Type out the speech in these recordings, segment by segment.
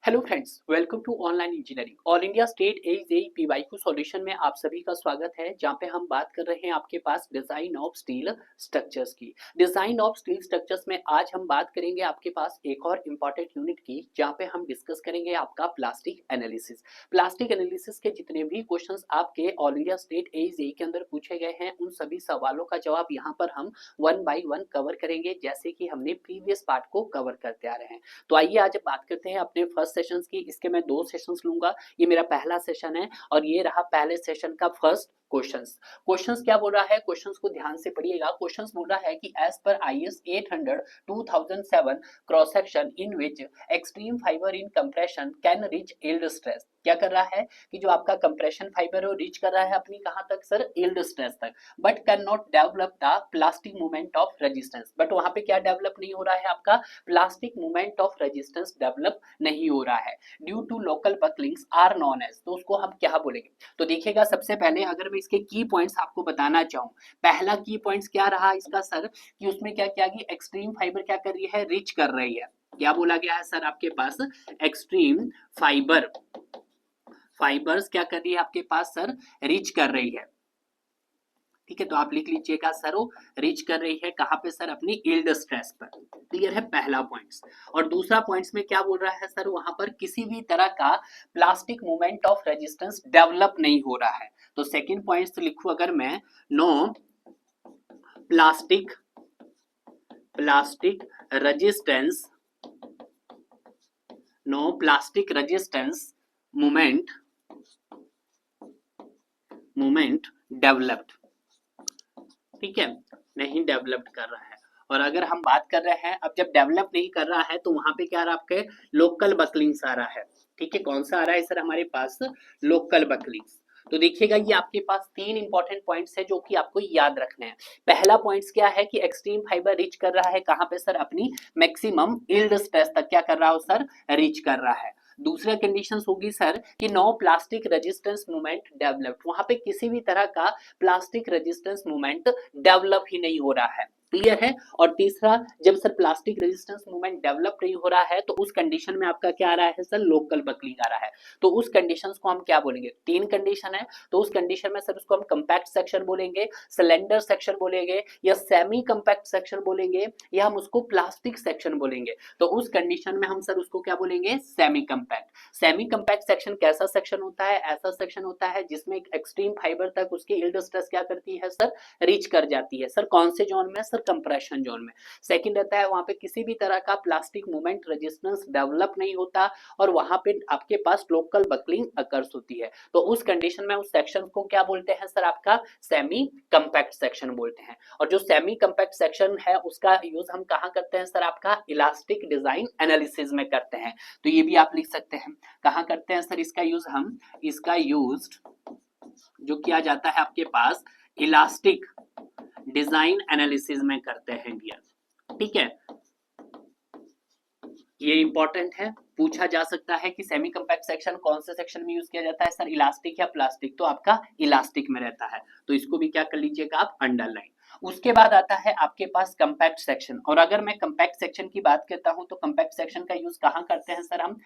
Hello friends, welcome to online engineering. All India state AJE PYQ solution में आप सभी का स्वागत है, जहां पे हम बात कर रहे हैं आपके पास डिजाइन ऑफ स्टील स्ट्रक्चर्स की। डिजाइन ऑफ स्टील स्ट्रक्चर्स में आज हम बात करेंगे आपके पास एक और इम्पॉर्टेंट यूनिट की, जहां पे हम डिस्कस करेंगे आपका प्लास्टिक एनालिसिस। प्लास्टिक एनालिसिस के जितने भी क्वेश्चंस आपके ऑल इंडिया स्टेट एजेई के अंदर पूछे गए हैं, उन सभी सवालों का जवाब यहाँ पर हम वन बाई वन कवर करेंगे, जैसे कि हमने प्रीवियस पार्ट को कवर करते आ रहे हैं। तो आइए आज बात करते हैं अपने फर्स्ट सेशंस की। इसके मैं 2 सेशंस लूँगा। ये मेरा पहला सेशन है और ये रहा पहले सेशन का फर्स्ट क्वेश्चंस। क्वेश्चंस क्या बोल रहा है? क्वेश्चंस को ध्यान से पढ़िएगा। क्वेश्चंस बोल रहा है कि एज पर IS 800 2007 cross section in which extreme fibre in compression can reach yield stress. क्या कर रहा है कि जो आपका कंप्रेशन फाइबर है वो रीच कर रहा है अपनी कहां तक सर? यील्ड स्ट्रेस तक, but can not develop the plastic movement of resistance. But वहां पे क्या डेवलप नहीं हो रहा है? आपका plastic movement of resistance develop नहीं हो रहा है due to local bucklings are non edge. तो उसको हम क्या बोलेंगे? तो देखिएगा, सबसे पहले अगर मैं इसके की पॉइंट्स आपको बताना चाहूँ, पहला की पॉइंट्स क्या रहा इसका सर? कि उसमें क्या किया कि एक्सट्रीम फाइबर क्या कर रही है? रीच कर रही है। क्या बोला गया है सर आपके पास? एक्सट्रीम फाइबर, फाइबर्स क्या कर रही है आपके पास सर? रीच कर रही है। ठीक है, तो आप लिख लीजिएगा सर, वो रीच कर रही है कहां पे सर? अपनी यील्ड स्ट्रेस पर। क्लियर है पहला पॉइंट्स। और दूसरा पॉइंट्स में क्या बोल रहा है सर? वहां पर किसी भी तरह का plastic movement of resistance develop नहीं हो रहा है। तो सेकंड पॉइंट्स लिखूं अगर मैं, no plastic plastic resistance, no plastic resistance movement developed. ठीक है, नहीं डेवलप्ड कर रहा है। और अगर हम बात कर रहे हैं, अब जब डेवलप नहीं कर रहा है तो वहां पे क्या आ रहा है? आपके लोकल बकलिंग्स आ रहा है। ठीक है, कौन सा आ रहा है सर हमारे पास? लोकल बकलिंग्स। तो देखिएगा, ये आपके पास 3 इंपॉर्टेंट पॉइंट्स है जो कि आपको याद रखने हैं। पहला पॉइंट्स क्या है कि एक्सट्रीम फाइबर रीच कर रहा है कहां पे सर? अपनी मैक्सिमम यील्ड स्ट्रेस तक क्या कर रहा हो सर? रीच कर रहा है। दूसरा कंडीशन होगी सर कि no plastic resistance movement developed. वहां पे किसी भी तरह का प्लास्टिक रेजिस्टेंस मूवमेंट डेवलप ही नहीं हो रहा है। क्लियर है? और तीसरा, जब sir plastic resistance movement develop नहीं हो रहा है तो उस कंडीशन में आपका क्या आ रहा है सर? लोकल बकलिंग आ रहा है। तो उस कंडीशंस को हम क्या बोलेंगे? 3 कंडीशन है, तो उस कंडीशन में सर उसको हम कंपैक्ट सेक्शन बोलेंगे, सिलेंडर सेक्शन बोलेंगे, या सेमी कंपैक्ट सेक्शन बोलेंगे, या हम उसको प्लास्टिक सेक्शन बोलेंगे। तो उस कंडीशन में हम सर उसको क्या बोलेंगे? Semi compact. Semi compact section कैसा सेक्शन होता है? ऐसा सेक्शन होता है जिसमें एक्सट्रीम फाइबर तक उसकी यील्ड स्ट्रेस क्या करती है सर? रीच कर जाती है। सर कौन से जोन में? सर कंप्रेशन जोन में। सेकंड रहता है, वहां पे किसी भी तरह का प्लास्टिक मूवमेंट रेजिस्टेंस डेवलप नहीं होता और वहां पे आपके पास लोकल बकलिंग अकर्स होती है। तो उस कंडीशन में उस सेक्शन को क्या बोलते हैं सर? आपका सेमी कंपैक्ट सेक्शन बोलते हैं। और जो सेमी कंपैक्ट सेक्शन है उसका यूज हम कहां करते हैं सर? आपका इलास्टिक डिजाइन एनालिसिस में करते हैं। तो ये भी आप लिख सकते हैं। कहां करते हैं सर इसका यूज? हम इसका यूज जो किया जाता है आपके पास इलास्टिक डिजाइन एनालिसिस में करते हैं डियर। ठीक है, ये इंपॉर्टेंट है, पूछा जा सकता है कि सेमी कंपैक्ट सेक्शन कौन से सेक्शन में यूज किया जाता है सर? इलास्टिक या प्लास्टिक? तो आपका इलास्टिक में रहता है। तो इसको भी क्या कर लीजिएगा आप? अंडरलाइन। उसके बाद आता है आपके पास कंपैक्ट सेक्शन। और अगर मैं कंपैक्ट सेक्शन की बात करता हूं तो कंपैक्ट सेक्शन का यूज कहां करते हैं सर? हम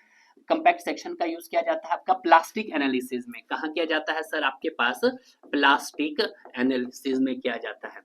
कंपैक्ट सेक्शन का यूज किया जाता है आपका प्लास्टिक एनालिसिस में। कहां किया जाता है सर? आपके पास प्लास्टिक एनालिसिस में किया जाता है।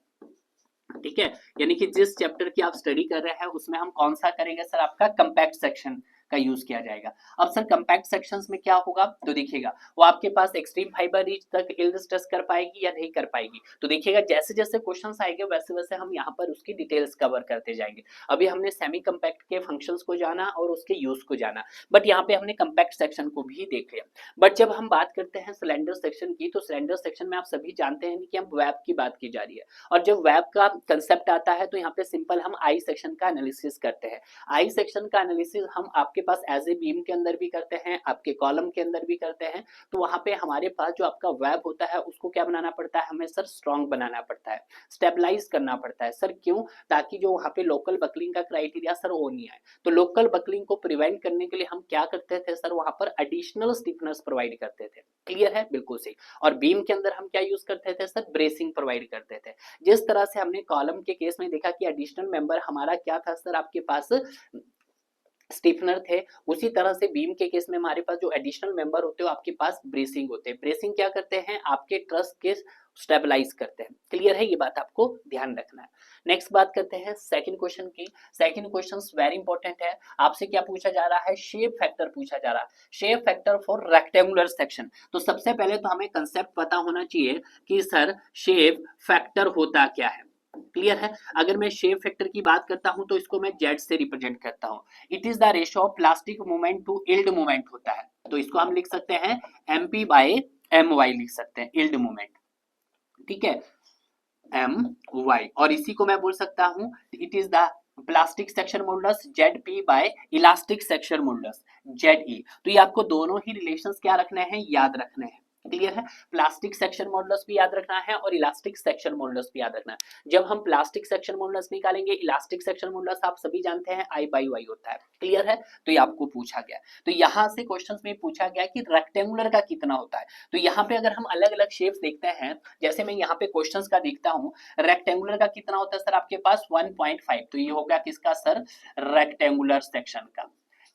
ठीक है, यानी कि जिस चैप्टर की आप स्टडी कर रहे हैं उसमें हम कौन सा करेंगे सर? आपका कंपैक्ट सेक्शन का यूज किया जाएगा। अब सर कंपैक्ट सेक्शंस में क्या होगा? तो देखिएगा, वो आपके पास एक्सट्रीम फाइबर रीच तक यील्ड स्ट्रेस कर पाएगी या नहीं कर पाएगी। तो देखिएगा, जैसे जैसे क्वेश्चंस आएंगे वैसे वैसे हम यहाँ पर उसकी डिटेल्स कवर करते जाएंगे। अभी हमने सेमी कंपैक्ट के फंक्शंस को जाना और उसके यूज को जाना, बट यहाँ पे हमने कंपैक्ट सेक्शन को भी देख लिया। बट जब हम बात करते हैं सिलेंडर सेक्शन की, तो सिलेंडर सेक्शन में आप सभी जानते हैं कि हम वेब की बात की जा रही है। और जब वेब का कंसेप्ट आता है तो यहाँ पे सिंपल हम आई सेक्शन का एनालिसिस करते हैं। आई सेक्शन का एनालिसिस हम आपके पास एज ए बीम के अंदर भी करते हैं, आपके कॉलम के अंदर भी करते हैं। तो वहां पे हमारे पास जो आपका वेब होता है उसको क्या बनाना पड़ता है? हमें सर स्ट्रॉन्ग बनाना पड़ता है, स्टेबलाइज करना पड़ता है। सर क्यों? ताकि जो वहां पे लोकल बकलिंग का क्राइटेरिया सर वो नहीं आए। तो लोकल बकलिंग को प्रिवेंट करने के लिए हम क्या करते थे सर? वहां पर एडिशनल स्टिफनेस प्रोवाइड करते थे। क्लियर है? बिल्कुल सही। और बीम के अंदर हम क्या यूज करते थे सर? ब्रेसिंग प्रोवाइड करते थे। जिस तरह से हमने कॉलम के केस में देखा कि एडिशनल मेंबर हमारा क्या था सर? आपके पास स्टिफनर थे, उसी तरह से बीम के केस में हमारे पास जो एडिशनल मेंबर होते हैं आपके पास ब्रेसिंग होते हैं। ब्रेसिंग क्या करते हैं, आपके ट्रस के स्टेबलाइज करते हैं। क्लियर है, ये बात आपको ध्यान रखना है। नेक्स्ट बात करते हैं सेकंड क्वेश्चन की। सेकंड क्वेश्चन वेरी इंपॉर्टेंट है। आपसे क्या पूछा जा रहा है, शेप फैक्टर पूछा जा रहा है, shape factor for rectangular section. तो सबसे पहले तो हमें कंसेप्ट पता होना चाहिए कि सर शेप फैक्टर होता क्या है। क्लियर है, अगर मैं शेप फैक्टर की बात करता हूं तो इसको मैं जेड से रिप्रेजेंट करता हूं। It is the ratio of plastic movement to yield movement होता है, तो इसको हम लिख सकते हैं एमपी बाय एम वाई लिख सकते हैं, यील्ड मूवमेंट। ठीक है, एम वाई, और इसी को मैं बोल सकता हूं it is the plastic section modulus Z P by elastic section modulus Z E. तो ये आपको दोनों ही रिलेशंस क्या रखने हैं, याद रखने हैं। क्लियर है, प्लास्टिक सेक्शन मॉडुलस भी याद रखना है और इलास्टिक सेक्शन मॉडुलस भी याद रखना है। जब हम प्लास्टिक सेक्शन मॉडुलस निकालेंगे, इलास्टिक सेक्शन मॉडुलस आप सभी जानते हैं आई बाई वाई होता है। क्लियर है, तो ये आपको पूछा गया। तो यहां से क्वेश्चंस में पूछा गया कि रेक्टेंगुलर का कितना होता है। तो यहाँ पे अगर हम अलग अलग शेप्स देखते हैं, जैसे मैं यहाँ पे क्वेश्चंस का देखता हूँ, रेक्टेंगुलर का कितना होता है सर आपके पास 1.5, तो ये होगा किसका सर, रेक्टेंगुलर सेक्शन का।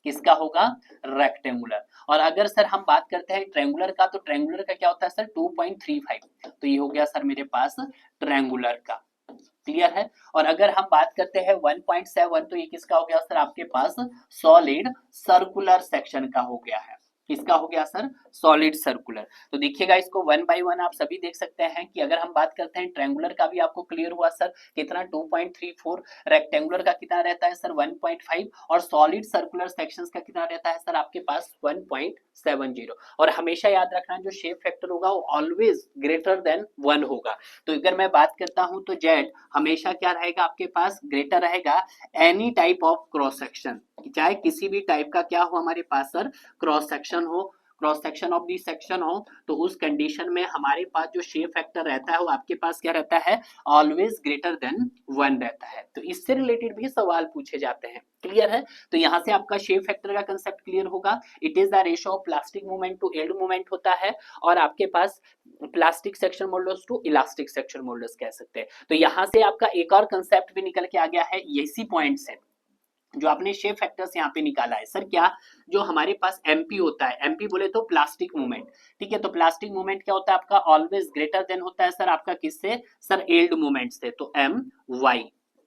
किसका होगा, रेक्टेंगुलर। और अगर सर हम बात करते हैं ट्रायंगुलर का, तो ट्रायंगुलर का क्या होता है सर 2.35, तो ये हो गया सर मेरे पास ट्रायंगुलर का। क्लियर है, और अगर हम बात करते हैं 1.7, तो ये किसका हो गया सर आपके पास, सॉलिड सर्कुलर सेक्शन का हो गया है। किसका हो गया सर, सॉलिड सर्कुलर। तो देखिएगा इसको वन बाय वन आप सभी देख सकते हैं कि अगर हम बात करते हैं ट्रायंगुलर का भी आपको क्लियर हुआ सर कितना 2.34, रेक्टेंगुलर का कितना रहता है सर 1.5, और सॉलिड सर्कुलर सेक्शंस का कितना रहता है सर आपके पास 1.70। और हमेशा याद रखना जो शेप फैक्टर होगा वो ऑलवेज ग्रेटर देन 1 होगा। तो अगर मैं बात करता हूं तो जेड हमेशा क्या रहेगा आपके पास, ग्रेटर रहेगा any type of cross section, चाहे किसी भी टाइप का क्या हो हमारे पास सर, क्रॉस सेक्शन हो, cross section of the section हो, तो उस कंडीशन में हमारे पास जो शेप फैक्टर रहता है वो आपके पास क्या रहता है, ऑलवेज ग्रेटर देन 1 रहता है। तो इससे रिलेटेड भी सवाल पूछे जाते हैं। क्लियर है, तो यहां से आपका शेप फैक्टर का कंसेप्ट क्लियर होगा। It is the ratio of plastic movement to yield movement होता है, और आपके पास plastic section modulus to elastic section modulus कह सकते हैं। तो यहां से आपका एक और कंसेप्ट भी निकल के आ गया है, इसी पॉइंट से जो आपने शेप फैक्टर्स यहाँ पे निकाला है सर, क्या जो हमारे पास एमपी होता है, एमपी बोले तो प्लास्टिक मूवमेंट। ठीक है, तो प्लास्टिक मूवमेंट क्या होता है आपका, ऑलवेज ग्रेटर देन होता है सर आपका किससे, सर यील्ड मूवमेंट से, तो एम वाई।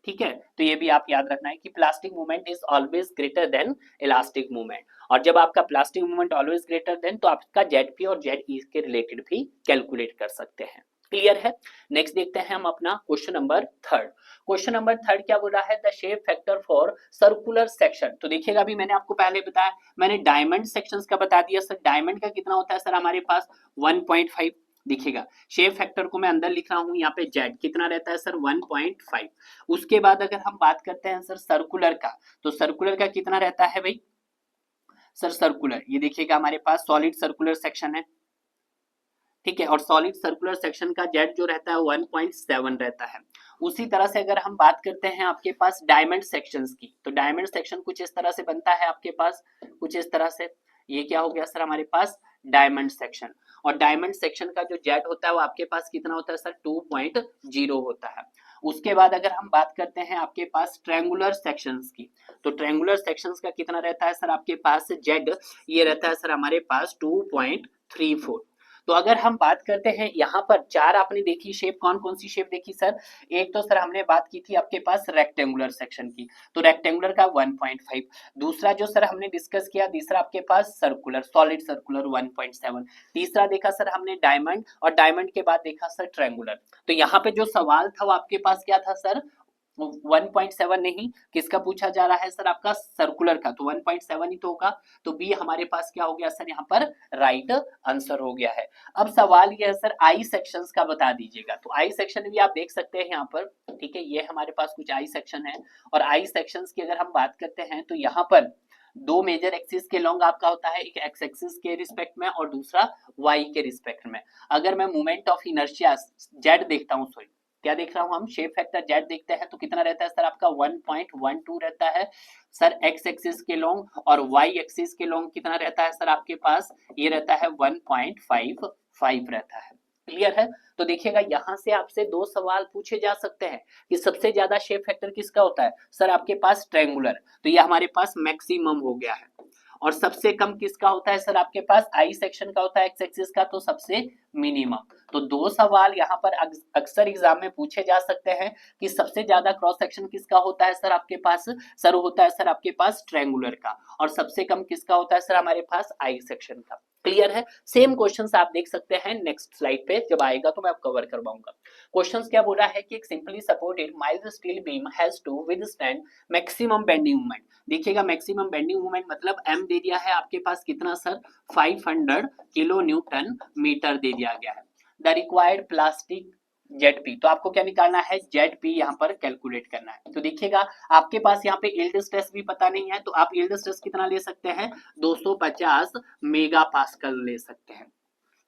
ठीक है, तो ये भी आप याद रखना है कि plastic movement is always greater then elastic movement, और जब आपका plastic movement always greater then, तो आपका जेड पी और जेड ई के रिलेटेड भी कैलकुलेट कर सकते हैं। क्लियर है, नेक्स्ट देखते हैं हम अपना question number third. Question number third क्या बोल रहा है, the shape factor for circular section. तो देखिएगा अभी मैंने आपको पहले बताया, मैंने डायमंड सेक्शंस का बता दिया सर, डायमंड का कितना होता है सर हमारे पास 1.5। देखिएगा शेप फैक्टर को मैं अंदर लिख रहा हूं, यहाँ पे जेड कितना रहता है सर 1.5। उसके बाद अगर हम बात करते हैं सर सर्कुलर का, तो सर्कुलर का कितना रहता है भाई सर, सर्कुलर ये देखिएगा हमारे पास सॉलिड सर्कुलर सेक्शन है। ठीक है, और सॉलिड सर्कुलर सेक्शन का जेड जो रहता है 1.7 रहता है। उसी तरह से अगर हम बात करते हैं आपके पास डायमंड सेक्शंस की, तो डायमंड सेक्शन कुछ इस तरह से बनता है आपके पास, कुछ इस तरह से। ये क्या हो गया सर हमारे पास डायमंड सेक्शन, और डायमंड सेक्शन का जो जेड होता है वो आपके पास कितना होता है सर 2.0 होता है। उसके बाद अगर हम बात करते हैं आपके पास ट्रायंगुलर सेक्शंस की, तो ट्रायंगुलर सेक्शंस का कितना रहता है सर आपके पास जेड, ये रहता है सर हमारे पास 2.34। तो अगर हम बात करते हैं यहाँ पर चार आपने देखी शेप, कौन कौन सी शेप देखी सर, एक तो सर हमने बात की थी आपके पास रेक्टेंगुलर सेक्शन की, तो रेक्टेंगुलर का 1.5। दूसरा जो सर हमने डिस्कस किया, तीसरा आपके पास सर्कुलर सॉलिड सर्कुलर 1.7। तीसरा देखा सर हमने डायमंड, और डायमंड के बाद देखा सर ट्रायंगुलर। तो यहाँ पे जो सवाल था वो आपके पास क्या था सर, 1.7 नहीं, किसका पूछा जा रहा है सर आपका सर्कुलर का, तो 1.7 ही तो होगा। तो बी हमारे पास क्या हो गया सर यहाँ पर राइट आंसर हो गया है। अब सवाल ये है सर आई सेक्शंस का बता दीजिएगा, तो आई सेक्शन भी आप देख सकते हैं यहाँ पर। ठीक है, ये हमारे पास कुछ आई सेक्शन है, और आई सेक्शंस की अगर हम बात करते हैं तो यहाँ पर दो मेजर एक्सिस के लॉन्ग आपका होता है, एक एक्स एक्सिस के रिस्पेक्ट में और दूसरा वाई के रिस्पेक्ट में। अगर मैं मोमेंट ऑफ इनर्शिया जेड देखता हूँ, सॉरी क्या देख रहा हूं हम, शेप फैक्टर जेड देखते हैं, तो कितना रहता है सर आपका 1.12 रहता है सर एक्स एक्सिस के लॉन्ग, और वाई एक्सिस के लॉन्ग कितना रहता है सर आपके पास, ये रहता है 1.55 रहता है। क्लियर है। तो देखिएगा यहाँ से आपसे दो सवाल पूछे जा सकते हैं कि सबसे ज्यादा शेप फैक्टर किसका होता है सर, आपके पास ट्रायंगुलर, तो ये हमारे पास मैक्सिमम हो गया है। और सबसे कम किसका होता है सर, आपके पास आई सेक्शन का होता है एक्स एक्सिस का, तो सबसे मिनिमम। तो दो सवाल यहाँ पर अक्सर एग्जाम में पूछे जा सकते हैं कि सबसे ज्यादा क्रॉस सेक्शन किसका होता है सर, आपके पास सर होता है सर आपके पास ट्रायंगुलर का, और सबसे कम किसका होता है सर हमारे पास आई सेक्शन का। क्लियर है। सेम क्वेश्चंस आप देख सकते हैं नेक्स्ट स्लाइड पे, जब आएगा तो मैं आपको कवर करवाऊंगा। क्वेश्चंस क्या बोला है कि एक simply supported mild steel beam has to withstand maximum bending moment. देखिएगा मैक्सिमम बेंडिंग मोमेंट मतलब एम दे दिया है आपके पास कितना सर, 500 किलो न्यूटन मीटर दे दिया गया है। The required plastic Z P, तो आपको क्या निकालना है, जेड पी यहाँ पर कैलकुलेट करना है। तो देखिएगा आपके पास यहाँ पे यील्ड स्ट्रेस भी पता नहीं है, तो आप यील्ड स्ट्रेस कितना ले सकते हैं, 250 मेगा पास्कल ले सकते हैं।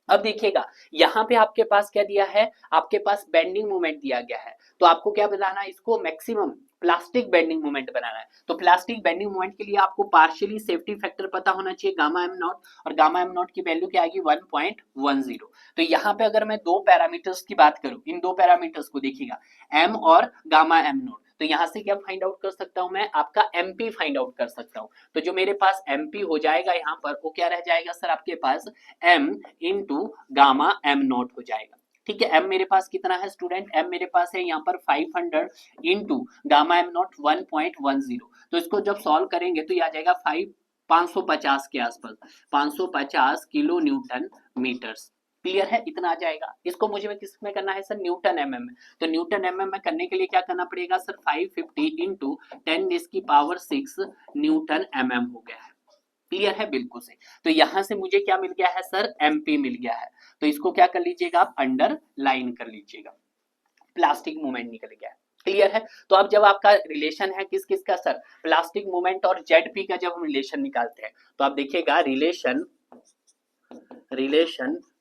अब देखिएगा यहाँ पे आपके पास क्या दिया है, आपके पास बेंडिंग मोमेंट दिया गया है, तो आपको क्या बनाना है, इसको मैक्सिमम प्लास्टिक बेंडिंग मोमेंट बनाना है। तो प्लास्टिक बेंडिंग मोमेंट के लिए आपको पार्शियली सेफ्टी फैक्टर पता होना चाहिए गामा एम नॉट, और गामा एम नॉट की वैल्यू क्या आएगी 1.10। तो यहाँ पे अगर मैं दो पैरामीटर्स की बात करूं, इन दो पैरामीटर्स को देखिएगा एम और गामा एम नॉट, तो यहाँ से क्या फाइंड आउट कर सकता हूं मैं, आपका एमपी फाइंड आउट कर सकता हूं। तो जो मेरे पास एमपी हो जाएगा यहाँ पर, वो क्या रह जाएगा सर आपके पास M into gamma M naught हो जाएगा। ठीक है, एम मेरे पास कितना है स्टूडेंट, एम मेरे पास है यहाँ पर 500 इंटू गामा एम नॉट 1.10। तो इसको जब सॉल्व करेंगे तो ये आ जाएगा 550 के आसपास, 550 किलो न्यूटन मीटर्स। क्लियर है, इतना आ जाएगा। इसको मुझे में किस में करना है सर, न्यूटन एमएम में। तो न्यूटन एमएम में करने के लिए क्या करना पड़ेगा सर, 550 इंटू 10⁻⁶ न्यूटन एमएम हो गया है। क्लियर है, बिल्कुल सही। तो यहां से मुझे क्या मिल गया है सर, एमपी मिल गया है। तो इसको क्या कर लीजिएगा आप, अंडर लाइन कर लीजिएगा, प्लास्टिक मूवमेंट निकल गया है। क्लियर है। तो अब जब आपका रिलेशन है किस किस का सर, प्लास्टिक मूवमेंट और जेड पी का जब हम रिलेशन निकालते हैं, तो आप देखिएगा रिलेशन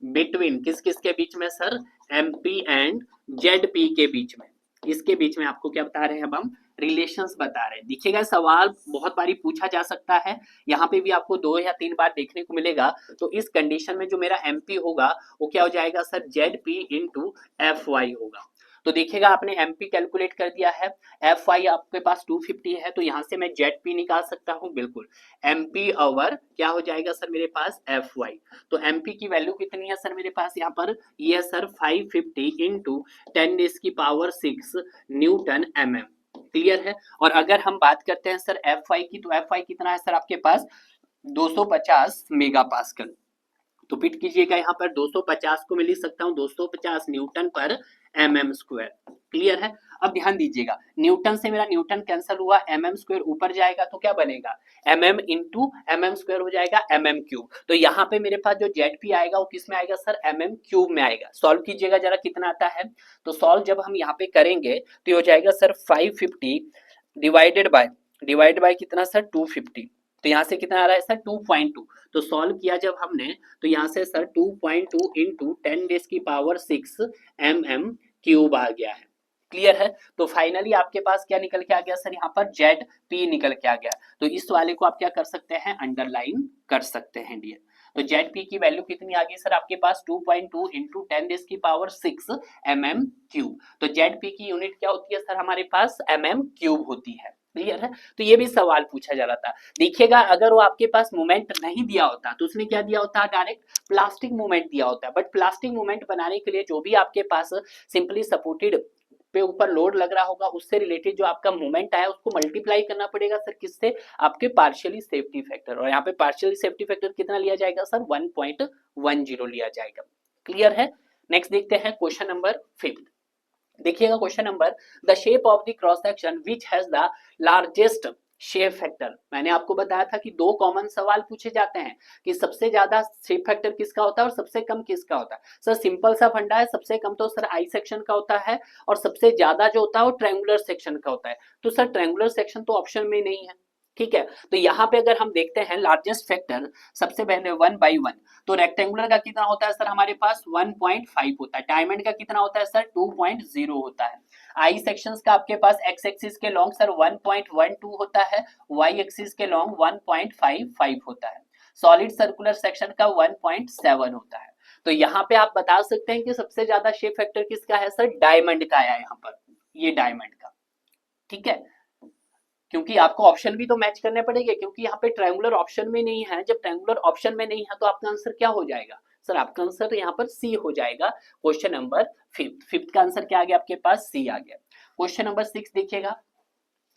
बिटवीन किस किस के बीच में सर, एमपी एंड जेडपी के बीच में, इसके बीच में आपको क्या बता रहे हैं, अब हम रिलेशंस बता रहे हैं। देखिएगा सवाल बहुत बारी पूछा जा सकता है, यहाँ पे भी आपको 2 या 3 बार देखने को मिलेगा। तो इस कंडीशन में जो मेरा एमपी होगा वो क्या हो जाएगा sir, Z P into F Y होगा। तो देखिएगा आपने एमपी कैलकुलेट कर दिया है, एफ वाई आपके पास 250 है, तो यहाँ से मैं जेड पी निकाल सकता हूँ, बिल्कुल एमपी ओवर क्या हो जाएगा सर मेरे पास एफ वाई। तो एमपी की वैल्यू कितनी है सर मेरे पास यहाँ पर, ये है sir 550 into 10⁻⁶ Newton MM. Clear है। और अगर हम बात करते हैं सर एफ वाई की, तो एफ वाई कितना है सर आपके पास 250 मेगा पास्कल। तो पिट कीजिएगा यहाँ पर 250 को मैं लिख सकता हूँ 250 न्यूटन पर एमएम स्क्वायर। क्लियर है। अब ध्यान दीजिएगा, न्यूटन से मेरा न्यूटन कैंसिल हुआ, एमएम स्क्वायर ऊपर जाएगा तो क्या बनेगा, एमएम इंटू एमएम स्क्वायर हो जाएगा एमएम क्यूब। तो यहाँ पे मेरे पास जो जेड पी आएगा वो किस में आएगा सर, एमएम क्यूब में आएगा। सॉल्व कीजिएगा जरा कितना आता है। तो सॉल्व जब हम यहाँ पे करेंगे तो ये हो जाएगा सर 550 डिवाइडेड बाय कितना सर 250। तो यहाँ से कितना आ रहा है सर 2.2। तो सॉल्व किया जब हमने, तो यहाँ से सर 2.2 इंटू 10⁻⁶ एमएम क्यूब आ गया है। क्लियर है। तो फाइनली आपके पास क्या निकल के आ गया सर, यहाँ पर जेड पी निकल के आ गया। तो इस वाले को आप क्या कर सकते हैं, अंडरलाइन कर सकते हैं डियर। तो जेड पी की वैल्यू कितनी आ गई सर आपके पास 2.2 इंटू 10⁻⁶ एमएम क्यूब। तो जेड पी की यूनिट क्या होती है सर हमारे पास, एमएम क्यूब होती है। क्लियर है। तो ये भी सवाल पूछा जा रहा था। देखिएगा अगर वो आपके पास मोमेंट नहीं दिया होता तो उसने क्या दिया होता, डायरेक्ट प्लास्टिक मोमेंट दिया होता है। बट प्लास्टिक मोमेंट बनाने के लिए जो भी आपके पास सिंपली सपोर्टेड पे ऊपर लोड लग रहा होगा, उससे रिलेटेड जो आपका मोमेंट आया उसको मल्टीप्लाई करना पड़ेगा सर किससे, आपके पार्शियली सेफ्टी फैक्टर। और यहाँ पे पार्शियली सेफ्टी फैक्टर कितना लिया जाएगा सर, 1.10 लिया जाएगा। क्लियर है। नेक्स्ट देखते हैं क्वेश्चन नंबर 5। देखिएगा question number, the shape of the cross section which has the largest shape factor. मैंने आपको बताया था कि दो कॉमन सवाल पूछे जाते हैं कि सबसे ज्यादा शेप फैक्टर किसका होता है और सबसे कम किसका होता है। सर सिंपल सा फंडा है, सबसे कम तो सर आई सेक्शन का होता है और सबसे ज्यादा जो होता है वो ट्रायंगुलर सेक्शन का होता है। तो सर ट्रायंगुलर सेक्शन तो ऑप्शन में नहीं है। ठीक है। तो यहाँ पे अगर हम देखते हैं लार्जेस्ट फैक्टर, सबसे पहले 1/1, तो रेक्टेंगुलर का कितना होता है सर हमारे पास 1.5 होता है, डायमंड का कितना होता है सर 2.0 होता है। आई सेक्शंस का आपके पास एक्स एक्सिस के लॉन्ग सर 1.12 होता है, वाई एक्सिस के लॉन्ग 1.55 होता है, सॉलिड सर्कुलर सेक्शन का 1.7 होता है। तो यहाँ पे आप बता सकते हैं कि सबसे ज्यादा शेप फैक्टर किसका है सर, डायमंड का है यहाँ पर, ये डायमंड का, ठीक है, क्योंकि आपको ऑप्शन भी तो मैच करने पड़ेंगे, क्योंकि यहाँ पे ट्रायंगुलर ऑप्शन में नहीं है। जब ट्रायंगुलर ऑप्शन में नहीं है तो आपका आंसर क्या हो जाएगा सर, आपका आंसर यहाँ पर सी हो जाएगा। क्वेश्चन नंबर फिफ्थ का आंसर क्या आ गया आपके पास, सी आ गया। क्वेश्चन नंबर 6 देखिएगा,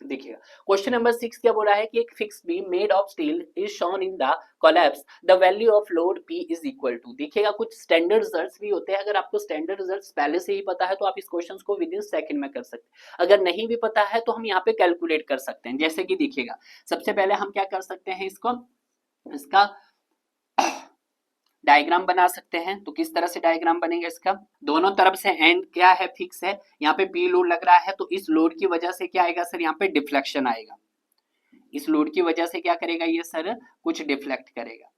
देखिएगा क्वेश्चन नंबर 6 क्या बोला है कि एक fix beam made of steel is shown in the collapse, the value of load P is equal to. देखिएगा कुछ स्टैंडर्ड रिजल्ट्स भी होते हैं, अगर आपको स्टैंडर्ड रिजल्ट्स पहले से ही पता है तो आप इस क्वेश्चन को विद इन सेकंड में कर सकते हैं, अगर नहीं भी पता है तो हम यहाँ पे कैलकुलेट कर सकते हैं। जैसे कि देखिएगा सबसे पहले हम क्या कर सकते हैं, इसका डायग्राम बना सकते हैं। तो किस तरह से डायग्राम बनेगा इसका, दोनों तरफ से एंड क्या है, फिक्स है, यहाँ पे पी लोड लग रहा है, तो इस लोड की वजह से क्या आएगा सर, यहाँ पे डिफ्लेक्शन आएगा, इस लोड की वजह से क्या करेगा ये सर, कुछ डिफ्लेक्ट करेगा।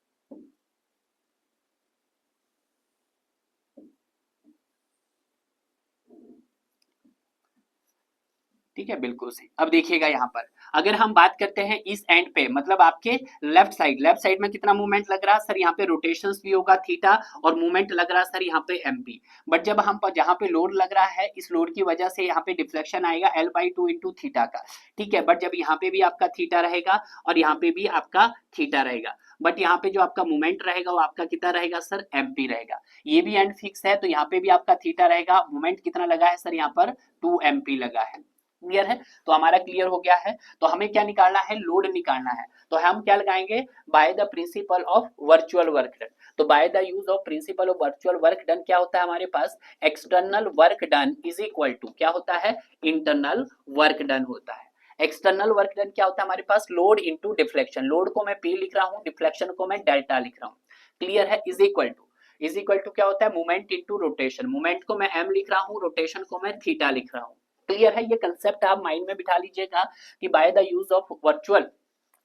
ठीक है, बिल्कुल सही। अब देखिएगा यहाँ पर अगर हम बात करते हैं इस एंड पे, मतलब आपके लेफ्ट साइड में कितना मूवमेंट लग रहा है सर, यहाँ पे रोटेशंस भी होगा थीटा, और मूवमेंट लग रहा है सर यहाँ पे एमपी। बट जब हम जहाँ पे लोड लग रहा है, इस लोड की वजह से यहाँ पे डिफ्लेक्शन आएगा L/2 इंटू थीटा का, ठीक है। बट जब यहाँ पे भी आपका थीटा रहेगा और यहाँ पे भी आपका थीटा रहेगा, बट यहाँ पे जो आपका मूवमेंट रहेगा वो आपका कितना रहेगा सर, एमपी रहेगा। ये भी एंड फिक्स है, तो यहाँ पे भी आपका थीटा रहेगा। मूवमेंट कितना लगा है सर, यहाँ पर 2 MP लगा है। क्लियर है, तो हमारा क्लियर हो गया है। तो हमें क्या निकालना है, लोड निकालना है। तो हम क्या लगाएंगे, by the principle of virtual work done. तो by the use of principle of virtual work done क्या होता है हमारे पास, external work done is equal to क्या होता है, इंटरनल वर्क डन होता है। एक्सटर्नल वर्क डन क्या होता है हमारे पास, लोड इंटू डिफ्लेक्शन। लोड को मैं P लिख रहा हूँ, डिफ्लेक्शन को मैं डेल्टा लिख रहा हूँ। क्लियर है, इज इक्वल टू क्या होता है, मूवमेंट इंटू रोटेशन। मूवमेंट को मैं M लिख रहा हूँ, रोटेशन को मैं थीटा लिख रहा हूँ। क्लियर है, ये कंसेप्ट आप माइंड में बिठा लीजिएगा कि by the use of virtual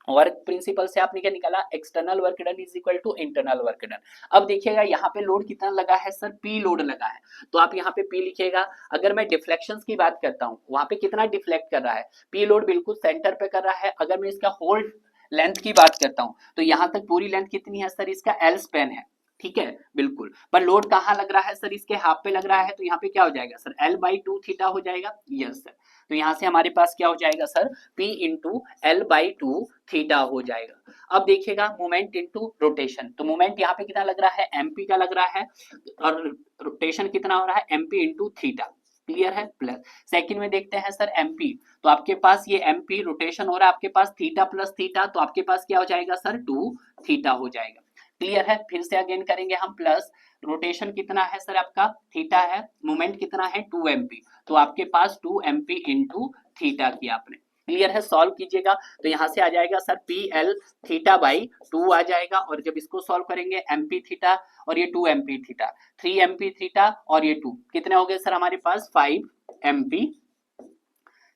work principle से आपने क्या निकाला, external work done is equal to internal work done. अब देखिएगा यहाँ पे लोड कितना लगा है सर, P लोड लगा है, तो आप यहाँ पे P लिखिएगा। अगर मैं डिफ्लेक्शंस की बात करता हूँ, वहां पे कितना डिफ्लेक्ट कर रहा है, P लोड बिल्कुल सेंटर पे कर रहा है। अगर मैं इसका होल लेंथ की बात करता हूँ, तो यहाँ तक पूरी लेंथ कितनी है सर, इसका L स्पेन है, ठीक है बिल्कुल। पर लोड कहाँ लग रहा है सर, इसके हाफ पे लग रहा है, तो यहाँ पे क्या हो जाएगा सर, L/2 थीटा हो जाएगा। यस सर, तो यहाँ से हमारे पास क्या हो जाएगा sir, P into L/2 theta हो जाएगा। अब देखिएगा मोमेंट इंटू रोटेशन, तो मोमेंट यहाँ पे कितना लग रहा है, MP का लग रहा है, और रोटेशन कितना हो रहा है, MP इंटू थीटा। क्लियर है, प्लस सेकंड में देखते हैं सर MP, तो आपके पास ये MP रोटेशन हो रहा है आपके पास थीटा प्लस थीटा, तो आपके पास क्या हो जाएगा सर, 2 थीटा हो जाएगा। क्लियर है, फिर से अगेन करेंगे हम, प्लस रोटेशन कितना है सर आपका, थीटा है, मोमेंट कितना है 2 MP, तो आपके पास 2 MP इंटू थीटा किया आपने। क्लियर है, सॉल्व कीजिएगा, तो यहाँ से आ जाएगा सर PL थीटा बाई 2 आ जाएगा, और जब इसको सॉल्व करेंगे MP थीटा और ये 2 MP थीटा, 3 MP थीटा और ये 2, कितने हो गए सर हमारे पास, 5 MP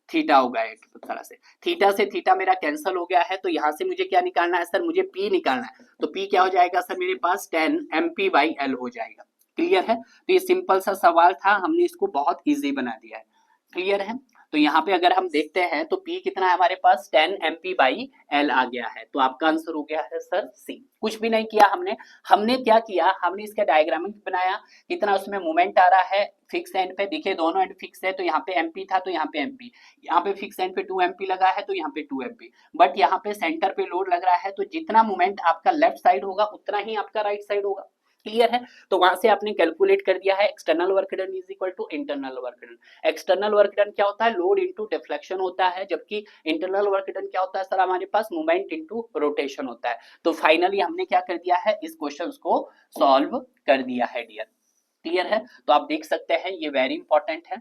थीटा होगा। एक तरह से थीटा मेरा कैंसिल हो गया है, तो यहाँ से मुझे क्या निकालना है सर, मुझे P निकालना है। तो P क्या हो जाएगा सर मेरे पास, 10 MP/L हो जाएगा। क्लियर है, तो ये सिंपल सा सवाल था, हमने इसको बहुत इजी बना दिया है। क्लियर है, तो यहाँ पे अगर हम देखते हैं तो P कितना है हमारे पास, 10 MP/L आ गया है। तो आपका आंसर हो गया है सर C। कुछ भी नहीं किया हमने क्या किया, हमने इसका डायग्रामिंग बनाया, कितना उसमें मूवमेंट आ रहा है फिक्स एंड पे। देखिए दोनों एंड फिक्स है, तो यहाँ पे MP था तो यहाँ पे MP, यहाँ पे फिक्स एंड पे 2 MP लगा है तो यहाँ पे 2 MP, बट यहाँ पे सेंटर पे लोड लग रहा है, तो जितना मूवमेंट आपका लेफ्ट साइड होगा उतना ही आपका राइट साइड होगा। क्लियर है, तो वहां से आपने कैलकुलेट कर दिया है external work done is equal to internal work done. External work done क्या होता है, लोड इंटू डिफ्लेक्शन होता है, जबकि इंटरनल वर्क डन क्या होता है सर, हमारे पास मूवमेंट इंटू रोटेशन होता है। तो फाइनली हमने क्या कर दिया है, इस क्वेश्चन को सॉल्व कर दिया है डियर। क्लियर है, तो आप देख सकते हैं ये वेरी इंपॉर्टेंट है,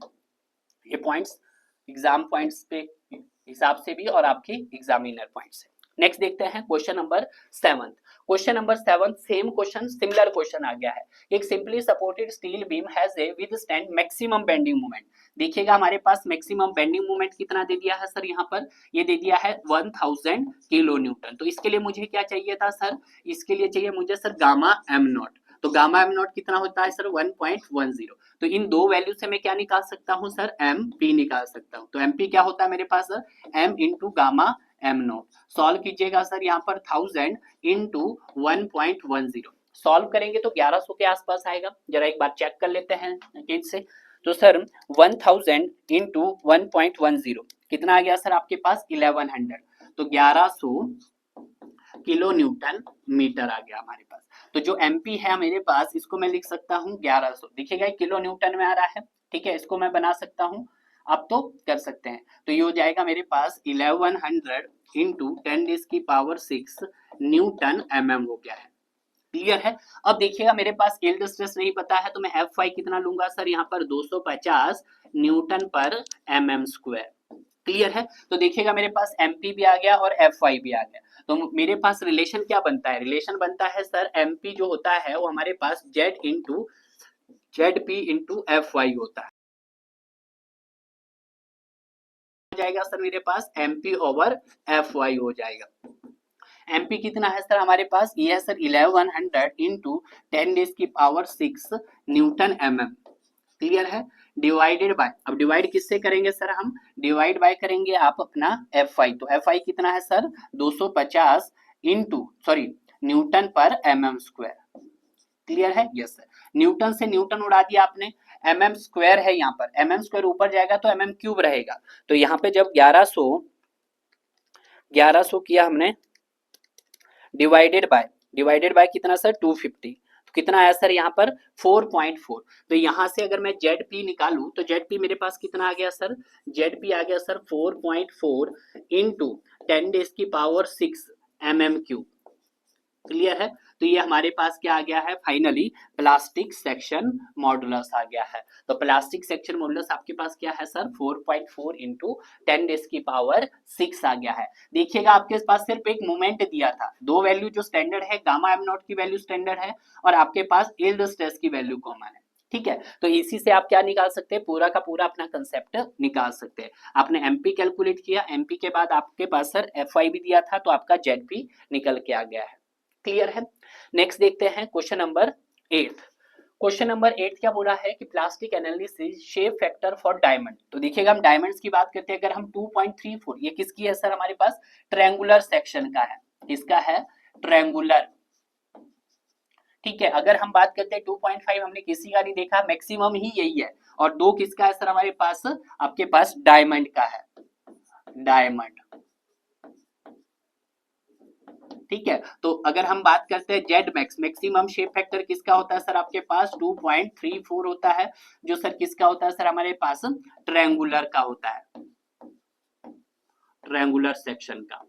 ये पॉइंट्स एग्जाम पॉइंट्स पे हिसाब से भी और आपके एग्जामिनर पॉइंट से। नेक्स्ट देखते हैं question number 7। Question number 7 same question, similar question आ गया है। एक simply supported steel beam has a withstand maximum bending moment. देखिएगा हमारे पास मैक्सिमम बेंडिंग मोमेंट कितना दे दिया है सर, यहाँ पर ये दे दिया है 1000 किलो न्यूटन। तो इसके लिए मुझे क्या चाहिए था सर, इसके लिए चाहिए मुझे सर गामा m नॉट। तो गामा m नॉट कितना होता है सर, 1.10। तो इन दो वैल्यू से मैं क्या निकाल सकता हूँ सर, MP निकाल सकता हूँ। तो MP क्या होता है मेरे पास sir, m into gamma m naught. Solve कीजिएगा सर, यहाँ पर 1000 इंटू 1.10, सॉल्व करेंगे तो 1100 के आसपास आएगा। जरा एक बार चेक कर लेते हैं किस से। तो सर 1000 इंटू 1.10 कितना आ गया सर आपके पास 1100, तो 1100 किलो न्यूटन मीटर आ गया हमारे पास। तो जो एमपी है मेरे पास इसको मैं लिख सकता हूँ 1100, देखिएगा किलो न्यूटन में आ रहा है, ठीक है, इसको मैं बना सकता हूँ, आप तो कर सकते हैं। तो ये हो जाएगा मेरे पास 1100 इंटू 10⁶ न्यूटन हो गया है। क्लियर है। अब देखिएगा मेरे पास यील्ड स्ट्रेस नहीं पता है तो मैं एफ वाई कितना लूंगा सर, यहाँ पर 250 न्यूटन पर स्क्वायर। क्लियर है। तो देखिएगा मेरे पास एमपी भी आ गया और एफ वाई भी आ गया। तो मेरे पास रिलेशन क्या बनता है, रिलेशन बनता है सर एमपी जो होता है वो हमारे पास Z into Z P into F Y होता है, हो जाएगा सर मेरे पास एमपी ओवर एफ वाई हो जाएगा। एमपी कितना है सर हमारे पास, ये है सर 1100 इंटू 10⁶ न्यूटन क्लियर है। डिवाइडेड बाय, अब डिवाइड किससे करेंगे सर, हम डिवाइड बाय करेंगे आप अपना एफ आई। तो एफ आई कितना है सर 250 इंटू सॉरी न्यूटन पर स्क्वायर। क्लियर है, यस सर। न्यूटन से न्यूटन उड़ा दिया आपने, स्क्वायर है यहाँ पर, स्क्वायर ऊपर जाएगा तो क्यूब रहेगा। तो यहाँ पे जब 1100 किया हमने डिवाइडेड बाय कितना सर 250, तो कितना आया सर यहाँ पर 4.4। तो यहाँ से अगर मैं जेड पी निकालूं तो जेड पी मेरे पास कितना आ गया सर, जेड पी आ गया सर 4.4 इंटू 10⁶ क्यूब। क्लियर है। तो ये हमारे पास क्या आ गया है फाइनली, प्लास्टिक सेक्शन मॉडुलस आ गया है। तो प्लास्टिक सेक्शन मॉडुलस आपके पास क्या है सर 4.4 इंटू 10⁶ आ गया है। देखिएगा आपके पास सिर्फ एक मोमेंट दिया था, दो वैल्यू जो स्टैंडर्ड है गामा एम नॉट की वैल्यू स्टैंडर्ड है और आपके पास यील्ड स्ट्रेस की वैल्यू कॉमन है, ठीक है। तो इसी से आप क्या निकाल सकते हैं, पूरा का पूरा अपना कंसेप्ट निकाल सकते हैं। आपने एमपी कैलकुलेट किया, एमपी के बाद आपके पास सर एफआई भी दिया था तो आपका जेडपी निकल के आ गया है। क्लियर है। नेक्स्ट देखते हैं क्वेश्चन नंबर 8। क्वेश्चन नंबर 8 क्या बोला है कि plastic analysis shape factor for diamond. तो देखिएगा हम डायमंड्स की बात करते हैं, अगर हम 2.34, ये किसकी है सर हमारे पास ट्रायंगुलर सेक्शन का है, इसका है ट्रायंगुलर, ठीक है। अगर हम बात करते हैं 2.5 हमने किसी का नहीं देखा, मैक्सिमम ही यही है। और 2 किसका है सर हमारे पास, आपके पास डायमंड का है, डायमंड, ठीक है। तो अगर हम बात करते हैं Z max, maximum shape factor किसका होता है सर आपके पास 2.34 होता है, जो सर किसका होता है सर हमारे पास ट्रायंगुलर का होता है, ट्रायंगुलर सेक्शन का।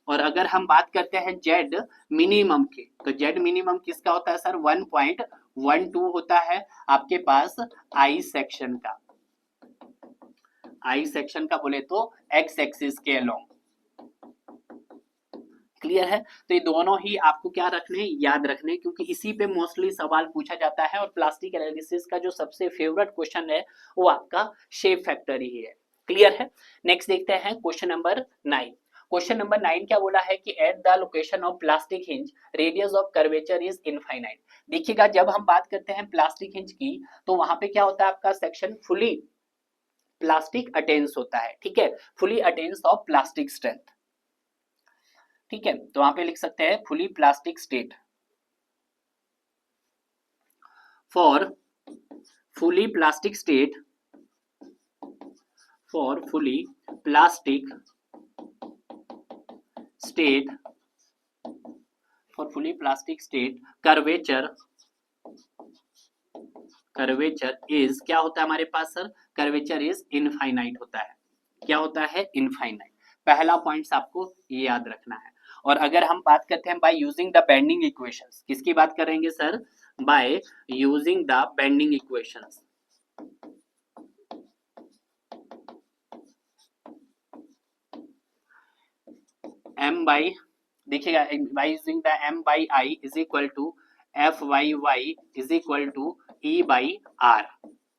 और अगर हम बात करते हैं जेड मिनिमम की, तो जेड मिनिमम किसका होता है सर 1.12 होता है आपके पास आई सेक्शन का, आई सेक्शन का बोले तो एक्स एक्सिस के अलोंग। क्लियर है। तो ये दोनों ही आपको क्या रखने हैं, याद रखने, क्योंकि इसी पे मोस्टली सवाल पूछा जाता है। और प्लास्टिक एनालिसिस का जो सबसे फेवरेट क्वेश्चन है वो आपका शेप फैक्टर ही है। क्लियर है। नेक्स्ट देखते हैं क्वेश्चन नंबर 9। क्वेश्चन नंबर 9 क्या बोला है कि at the location of plastic hinge radius of curvature is infinite. देखिएगा जब हम बात करते हैं प्लास्टिक हिंज की तो वहां पे क्या होता है आपका सेक्शन फुली प्लास्टिक अटेंस होता है, ठीक है, fully attains of plastic strength, ठीक है। तो वहां पे लिख सकते हैं fully plastic state, for fully plastic state, for fully plastic state, for fully plastic state curvature, curvature is क्या होता है हमारे पास सर, कर्वेचर इज इनफाइनाइट होता है। क्या होता है, इनफाइनाइट। पहला पॉइंट्स आपको ये याद रखना है। और अगर हम बात करते हैं by using the bending equations, किसकी बात करेंगे sir, by using the bending equations, m by, देखिएगा by using the m by i is equal to F Y Y is equal to E by R.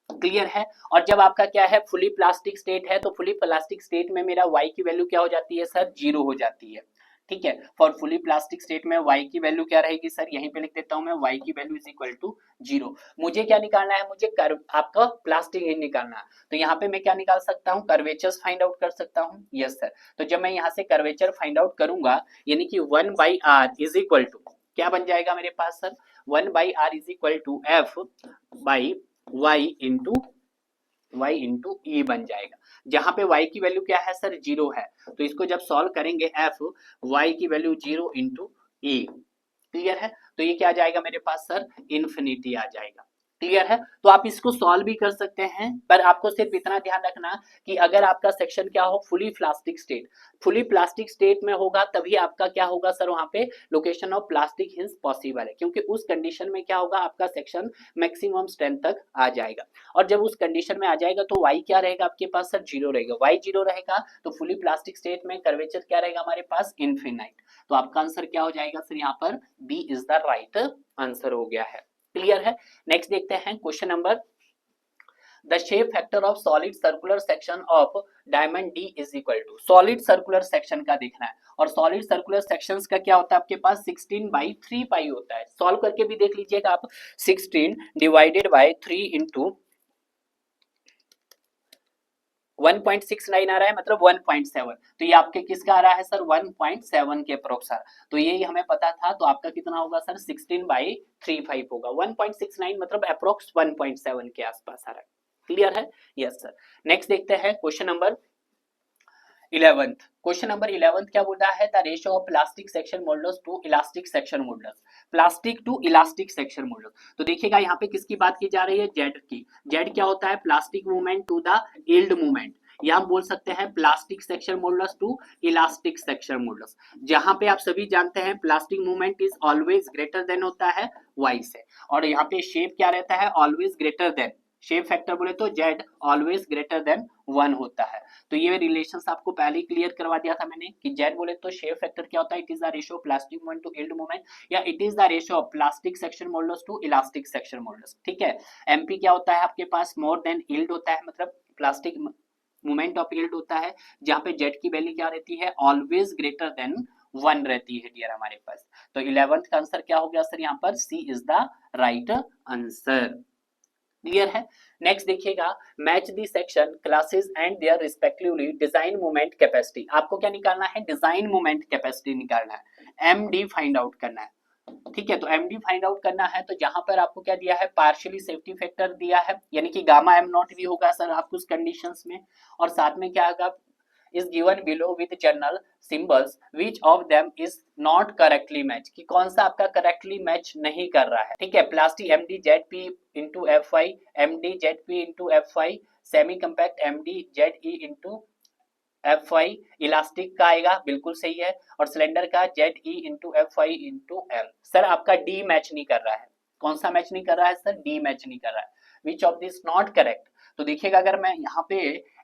Clear है। और जब आपका क्या है फुली प्लास्टिक स्टेट है तो फुली प्लास्टिक स्टेट में मेरा y की वैल्यू क्या हो जाती है सर, 0 हो जाती है, ठीक है। फॉर फुली प्लास्टिक स्टेट में y की वैल्यू क्या रहेगी सर, यहीं पे लिख देता हूं मैं, y की वैल्यू इज इक्वल टू 0। मुझे क्या निकालना है, मुझे आपका प्लास्टिक हिंज निकालना है। तो यहाँ पे मैं क्या निकाल सकता हूँ, कर्वेचर्स फाइंड आउट कर सकता हूँ, यस सर। तो जब मैं यहाँ से कर्वेचर फाइंड आउट करूंगा यानी कि 1/r इज इक्वल टू क्या बन जाएगा मेरे पास sir, 1/r is equal to F by y into E बन जाएगा, जहां पे y की वैल्यू क्या है सर, 0 है। तो इसको जब सॉल्व करेंगे f y की वैल्यू 0 इंटू ई, क्लियर है। तो ये क्या आ जाएगा मेरे पास सर, इन्फिनिटी आ जाएगा, क्लियर है। तो आप इसको सॉल्व भी कर सकते हैं, पर आपको सिर्फ इतना ध्यान रखना कि अगर आपका सेक्शन क्या हो, फुली प्लास्टिक स्टेट में होगा, तभी आपका क्या होगा सर, वहां पे location of plastic hinge possible है, क्योंकि उस कंडीशन में क्या होगा, आपका सेक्शन मैक्सिमम स्ट्रेंथ तक आ जाएगा। और जब उस कंडीशन में आ जाएगा तो y क्या रहेगा आपके पास सर, 0 रहेगा। y 0 रहेगा तो फुली प्लास्टिक स्टेट में कर्वेचर क्या रहेगा हमारे पास, इनफिनाइट। तो आपका आंसर क्या हो जाएगा सर, यहाँ पर B is the right answer हो गया है, क्लियर है। नेक्स्ट देखते हैं question number, the shape factor of solid circular section of diamond D is equal to, solid circular section का देखना है, और सॉलिड सर्कुलर सेक्शंस का क्या होता है आपके पास, 16/3 पाई होता है। सॉल्व करके भी देख लीजिएगा आप, 16 डिवाइडेड बाय 3 इंटू 1.69 आ रहा है, मतलब 1.7, तो ये आपके किसका आ रहा है सर, 1.7 के अप्रोक्स आ रहा है। तो ये हमें पता था, तो आपका कितना होगा सर, 16/35 होगा। 1.69 मतलब अप्रोक्स 1.7 के आसपास आ रहा है, क्लियर है। Yes sir. नेक्स्ट देखते हैं question number 11th। Question number 11th क्या बोल रहा है, the ratio of plastic section moulders to elastic section moulders, plastic to elastic section moulders. तो देखिएगा यहाँ पे किसकी बात की जा रही है, जेड की। जेड क्या होता है, plastic movement to the yield movement, या हम बोल सकते हैं plastic section moulders to elastic section moulders, जहां पे आप सभी जानते हैं plastic movement is always greater than होता है वाई से, और यहाँ पे शेप क्या रहता है, always greater then, shape factor बोले तो जेड ऑलवेज ग्रेटर देन 1 होता है। तो ये रिलेशंस आपको पहले ही क्लियर करवा दिया था मैंने कि जेड बोले तो शेप फैक्टर क्या होता है, it is the ratio of plastic movement to yield movement, या it is the ratio of plastic section moulders to elastic section moulders, ठीक है। एमपी क्या होता है आपके पास, मोर देन यील्ड होता है, मतलब प्लास्टिक मूवमेंट ऑफ यील्ड होता है, जहां पे जेड की वैल्यू क्या रहती है, ऑलवेज ग्रेटर देन 1 रहती है डियर हमारे पास। तो 11th का आंसर क्या हो गया सर, यहाँ पर C is the right answer, clear है। नेक्स्ट देखिएगा, match the section classes and their respectively design moment capacity. आपको क्या निकालना है, डिजाइन मोमेंट कैपेसिटी निकालना है, एमडी फाइंड आउट करना है, ठीक है। तो एमडी फाइंड आउट करना है, तो जहां पर आपको क्या दिया है, पार्शियली सेफ्टी फैक्टर दिया है, यानी कि गामा एम नॉट भी होगा सर आपको उस कंडीशंस में, और साथ में क्या होगा, is given below with general symbols, which of them is not correctly match, कि कौन सा आपका करेक्टली मैच नहीं कर रहा है, ठीक है। Plastic M D Z P into F Y, M D Z P into F Y, semi compact M D Z E into F Y, elastic का आएगा बिल्कुल सही है, और सिलेंडर का Z E into F Y into M. Sir आपका D match नहीं कर रहा है, कौन सा मैच नहीं कर रहा है सर, डी मैच नहीं कर रहा है, which of this not correct. तो देखिएगा अगर मैं यहाँ पे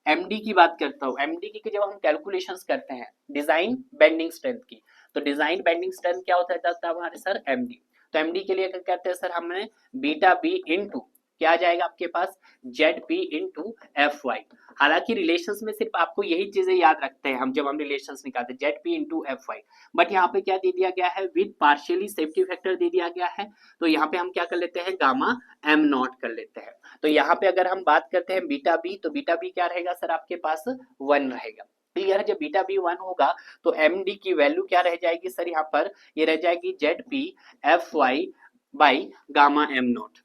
एमडी की बात करता हूँ, एमडी की जब हम कैलकुलेशंस करते हैं डिजाइन बेंडिंग स्ट्रेंथ की, तो डिजाइन बेंडिंग स्ट्रेंथ क्या होता है हमारे सर, एमडी। तो एमडी के लिए क्या कहते हैं सर, हमने बीटा बी इंटू क्या आ जाएगा आपके पास, Z P into F Y. हालांकि रिलेशंस में सिर्फ आपको यही चीजें याद रखते हैं हम, जब हम रिलेशंस निकालते हैं Z P into F Y, but यहाँ पे क्या दे दिया गया है, विद पार्शियली सेफ्टी फैक्टर दे दिया गया है, तो यहाँ पे हम क्या कर लेते हैं, गामा एम नॉट कर लेते हैं। तो यहाँ पे अगर हम बात करते हैं बीटा बी, तो बीटा बी क्या रहेगा सर आपके पास, 1 रहेगा, क्लियर है। जब बीटा बी 1 होगा तो एम डी की वैल्यू क्या रह जाएगी सर, यहाँ पर ये रह जाएगी Z P F Y by gamma M naught,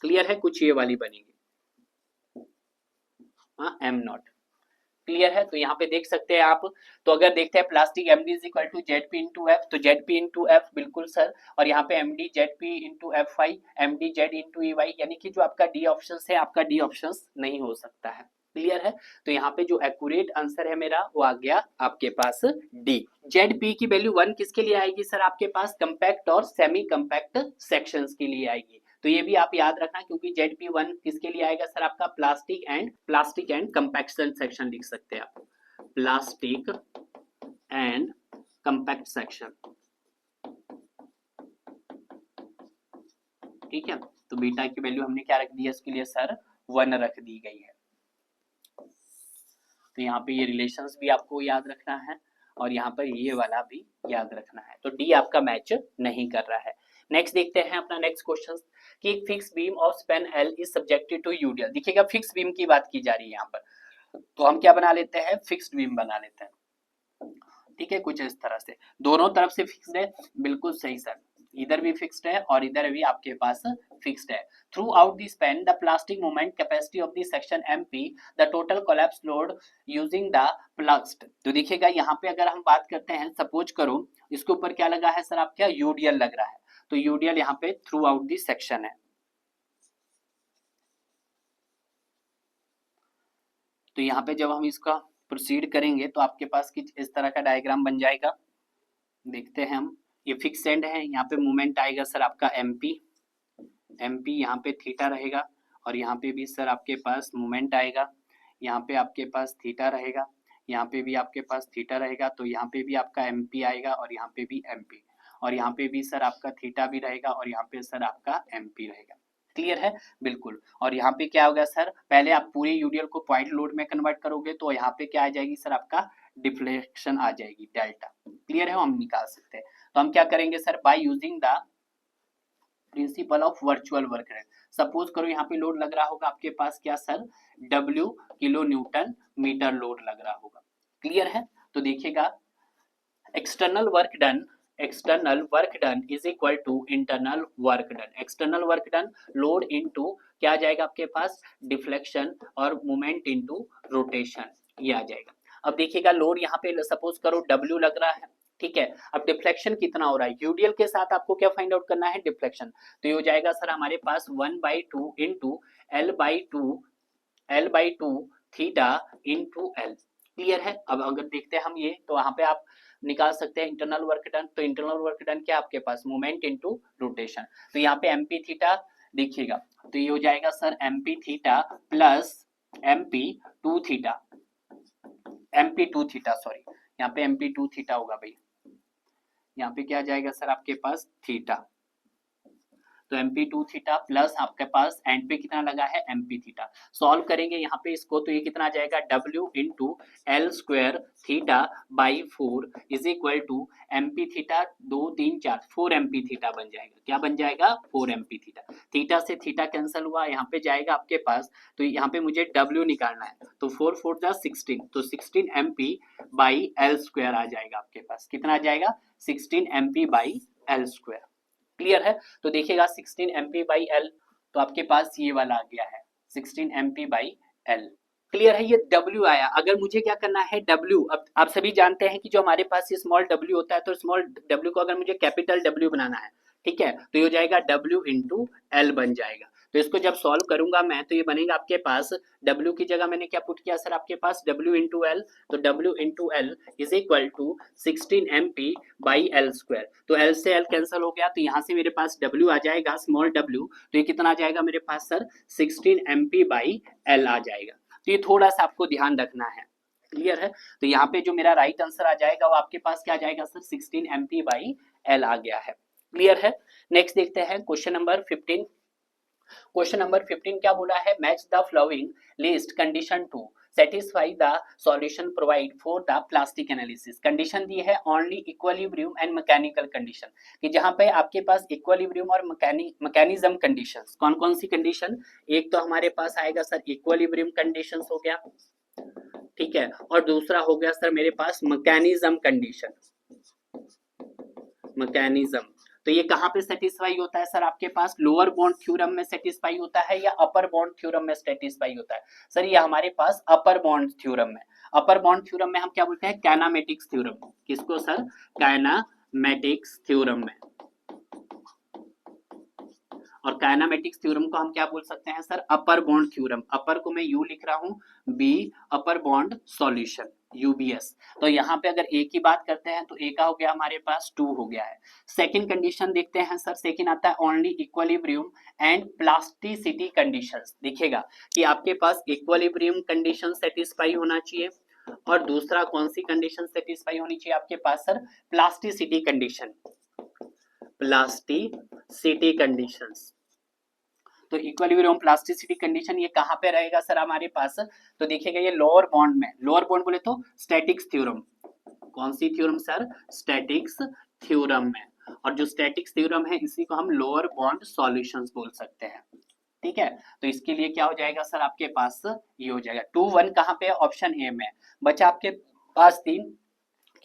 clear है, कुछ ये वाली बनेगी, हाँ एम नॉट, क्लियर है। तो यहाँ पे देख सकते हैं आप, तो अगर देखते हैं plastic M D is equal to Z P into F, तो जेड पी इंटू एफ बिल्कुल सर, और यहाँ पे M D Z P into F Y, M D Z into E Y, यानी कि जो आपका डी ऑप्शन है, आपका डी ऑप्शन नहीं हो सकता है, क्लियर है। तो यहाँ पे जो एक्यूरेट आंसर है मेरा वो आ गया आपके पास डी। जेड पी की वैल्यू 1 किसके लिए आएगी सर आपके पास, कंपैक्ट और सेमी कंपैक्ट सेक्शंस के लिए आएगी, तो ये भी आप याद रखना, क्योंकि ZP1 किसके लिए आएगा सर आपका, प्लास्टिक एंड कंपैक्शन सेक्शन लिख सकते हैं आप, प्लास्टिक एंड कंपैक्ट सेक्शन, ठीक है। तो बीटा की वैल्यू हमने क्या रख दी है इसके लिए सर, 1 रख दी गई है। तो यहाँ पे ये रिलेशंस भी आपको याद रखना है, और यहाँ पर ये वाला भी याद रखना है। तो डी आपका मैच नहीं कर रहा है। नेक्स्ट देखते हैं अपना नेक्स्ट क्वेश्चन, कि एक fix beam of span L is subjected to UDL. देखिएगा फिक्स बीम की बात की जा रही है यहाँ पर, तो हम क्या बना लेते हैं, फिक्स्ड बीम बना लेते हैं, ठीक है, कुछ इस तरह से, दोनों तरफ से फिक्स्ड है, बिल्कुल सही सर। इधर भी फिक्स्ड है और इधर भी आपके पास फिक्स्ड है। Throughout the span the plastic moment capacity of the section M P the total collapse load using the plast. तो देखिएगा यहाँ पे अगर हम बात करते हैं, सपोज करो इसके ऊपर क्या लगा है सर, आपका यूडीएल लग रहा है, तो यूडीएल यहाँ पे थ्रू आउट द सेक्शन है। तो यहाँ पे जब हम इसका प्रोसीड करेंगे तो आपके पास कुछ इस तरह का डायग्राम बन जाएगा। देखते हैं हम, ये फिक्स एंड है, यहाँ पे मोमेंट आएगा सर आपका एमपी, एमपी यहाँ पे थीटा रहेगा और यहाँ पे भी सर आपके पास मोमेंट आएगा, यहाँ पे आपके पास थीटा रहेगा, यहाँ पे भी आपके पास थीटा रहेगा, तो यहाँ पे भी आपका एमपी आएगा और यहाँ पे भी एमपी, और यहाँ पे भी सर आपका थीटा भी रहेगा और यहाँ पे सर आपका एमपी रहेगा। क्लियर है? बिल्कुल। और यहाँ पे क्या होगा सर, पहले आप पूरे यूडीएल को पॉइंट लोड में कन्वर्ट करोगे तो यहाँ पे क्या आ जाएगी सर, आपका डिफ्लेक्शन आ जाएगी, डेल्टा। क्लियर है? हम निकाल सकते हैं। तो हम क्या करेंगे sir, by using the principle of virtual work rate. Suppose करो यहाँ पे लोड लग रहा होगा आपके पास क्या sir, W kilo newton metre load लग रहा होगा। क्लियर है? तो देखिएगा external work done is equal to internal work done. External work done load into क्या आ जाएगा आपके पास, डिफ्लेक्शन, और मोमेंट इनटू रोटेशन, ये आ जाएगा। अब देखिएगा लोड यहाँ पे सपोज करो W लग रहा है, ठीक है। अब डिफ्लेक्शन कितना हो रहा है, यूडीएल के साथ आपको क्या फाइंड आउट करना है, डिफ्लेक्शन। तो ये हो जाएगा सर हमारे पास 1/2 into L/2 theta into L। Clear है? अब अगर देखते हैं हम ये, तो वहां पे आप निकाल सकते हैं इंटरनल वर्क डन। तो इंटरनल वर्क डन क्या आपके पास, मोमेंट इनटू रोटेशन। तो यहाँ पे एमपी थीटा देखिएगा, तो ये हो जाएगा sir MP theta plus MP2 theta, MP2 theta sorry, यहाँ पे MP2 थीटा होगा भाई, यहाँ पे क्या जाएगा सर आपके पास थीटा, तो MP2 थीटा प्लस आपके पास एंड पे कितना लगा है, MP थीटा। सॉल्व करेंगे यहाँ पे इसको, तो ये कितना आ जाएगा, W into L square theta by 4 is equal to MP theta 2 3 4 4 MP theta बन जाएगा। क्या बन जाएगा, 4 MP थीटा। थीटा से थीटा कैंसिल हुआ, यहाँ पे जाएगा आपके पास, तो यहाँ पे मुझे W निकालना है, तो 4 4 जा 16, तो 16 MP बाई L स्क्वायर आ जाएगा आपके पास। कितना आ जाएगा, 16 MP by L square. Clear है? तो देखिएगा 16 MP बाई L, तो आपके पास ये वाला आ गया है 16 MP बाई L। क्लियर है? ये W आया। अगर मुझे क्या करना है, W, अब आप सभी जानते हैं कि जो हमारे पास ये स्मॉल W होता है, तो स्मॉल W को अगर मुझे कैपिटल W बनाना है, ठीक है, तो ये हो जाएगा W इंटू L बन जाएगा। तो इसको जब सॉल्व करूंगा मैं, तो ये बनेगा आपके पास, W की जगह मैंने क्या पुट किया सर आपके पास, W इंटू L, तो W into L is equal to 16 MP by L square. तो L से L कैंसिल हो गया, तो यहाँ से मेरे पास W आ जाएगा, स्मॉल W, तो ये कितना आ जाएगा मेरे पास सर, 16 MP बाई L आ जाएगा। तो ये थोड़ा सा आपको ध्यान रखना है। क्लियर है? तो यहाँ पे जो मेरा राइट आंसर आ जाएगा वो आपके पास क्या आ जाएगा सर, 16 MP बाई L आ गया है। क्लियर है? नेक्स्ट देखते हैं क्वेश्चन नंबर 15। क्वेश्चन नंबर 15 क्या बोला है, match the flowing list condition to satisfy the solution provide for the plastic analysis. Condition दी है only equilibrium and mechanical condition, कि जहां पे आपके पास इक्विलिब्रियम और मैकेनिज्म कंडीशंस, कौन कौन सी कंडीशन, एक तो हमारे पास आएगा सर इक्विलिब्रियम कंडीशंस हो गया, ठीक है, और दूसरा हो गया सर मेरे पास मैकेनिज्म कंडीशन, मैकेनिज्म। तो ये कहाँ पे सेटिस्फाई होता है सर, आपके पास लोअर बॉन्ड थ्योरम में सेटिस्फाई होता है या अपर बॉन्ड थ्योरम में सेटिस्फाई होता है सर, ये हमारे पास अपर बॉन्ड थ्योरम में। अपर बॉन्ड थ्योरम में हम क्या बोलते हैं, काइनेमेटिक्स थ्योरम। किसको सर, काइनेमेटिक्स थ्योरम में। और काइनेमेटिक्स थ्योरम को हम क्या बोल सकते हैं सर, अपर बॉन्ड थ्योरम। अपर को मैं यू लिख रहा हूं, बी अपर बॉन्ड सॉल्यूशन, UBS। तो यहाँ पे अगर ए की बात करते हैं तो ए का हो गया हमारे पास 2 हो गया है। सेकंड कंडीशन देखते हैं सर, सेकंड आता है only equilibrium and plasticity conditions. देखिएगा कि आपके पास इक्विलिब्रियम कंडीशन सेटिस्फाई होना चाहिए, और दूसरा कौन सी कंडीशन सेटिस्फाई होनी चाहिए आपके पास sir, plasticity condition, plasticity conditions. तो इक्विलिब्रियम प्लास्टिसिटी कंडीशन ये कहां पे रहेगा सर हमारे पास, तो देखिएगा ये लोअर बॉन्ड में। लोअर बॉन्ड बोले तो स्टैटिक्स थ्योरम, कौन सी थ्योरम सर, स्टैटिक्स थ्योरम में। और जो स्टैटिक्स थ्योरम है इसी को हम लोअर बॉन्ड सॉल्यूशंस बोल सकते हैं, ठीक है। तो इसके लिए क्या हो जाएगा सर आपके पास, ये हो जाएगा 2 1 कहां पे, ऑप्शन ए में। बचा आपके पास 3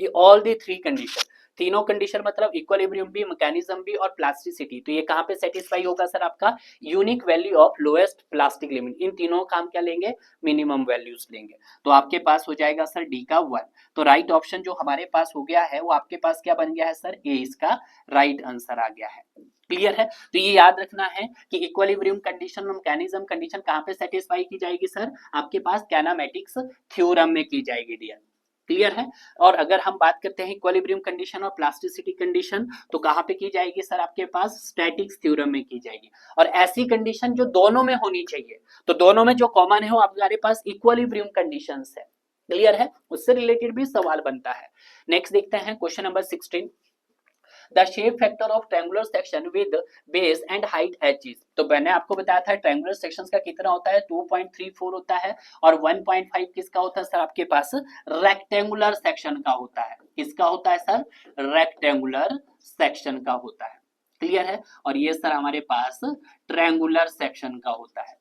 कि ऑल दी 3 कंडीशन, तीनों कंडीशन मतलब इक्विलिब्रियम भी, मैकेनिज्म भी और प्लास्टिसिटी। तो ये कहाँ पे सेटिस्फाई होगा सर? आपका unique value of lowest plastic limit. इन तीनों का हम क्या लेंगे? मिनिमम वैल्यूज लेंगे। तो आपके पास हो जाएगा सर डी का 1। तो राइट ऑप्शन जो हमारे पास हो गया है वो आपके पास क्या बन गया है सर? ए इसका राइट आंसर आ गया है। क्लियर है? तो ये याद रखना है कि इक्विलिब्रियम कंडीशन और मैकेनिज्म कंडीशन कहाँ पे सेटिस्फाई की जाएगी सर? आपके पास कैनामेटिक्स थ्योरम में की जाएगी डियर। क्लियर है? और अगर हम बात करते हैं इक्विलिब्रियम कंडीशन और प्लास्टिसिटी कंडीशन तो कहां पे की जाएगी सर? आपके पास स्टैटिक्स थ्योरम में की जाएगी। और ऐसी कंडीशन जो दोनों में होनी चाहिए, तो दोनों में जो कॉमन है वो हमारे पास इक्विलिब्रियम कंडीशंस है। क्लियर है? उससे रिलेटेड भी सवाल बनता है। नेक्स्ट देखते हैं question number 16। The shape factor of triangular section with base and height aches. तो मैंने आपको बताया था ट्रायंगुलर सेक्शंस का कितना होता है? 2.34 होता है। और 1.5 किसका होता है सर? आपके पास रेक्टेंगुलर सेक्शन का होता है। किसका होता है सर? रेक्टेंगुलर सेक्शन का होता है। क्लियर है? और ये सर हमारे पास ट्रायंगुलर सेक्शन का होता है।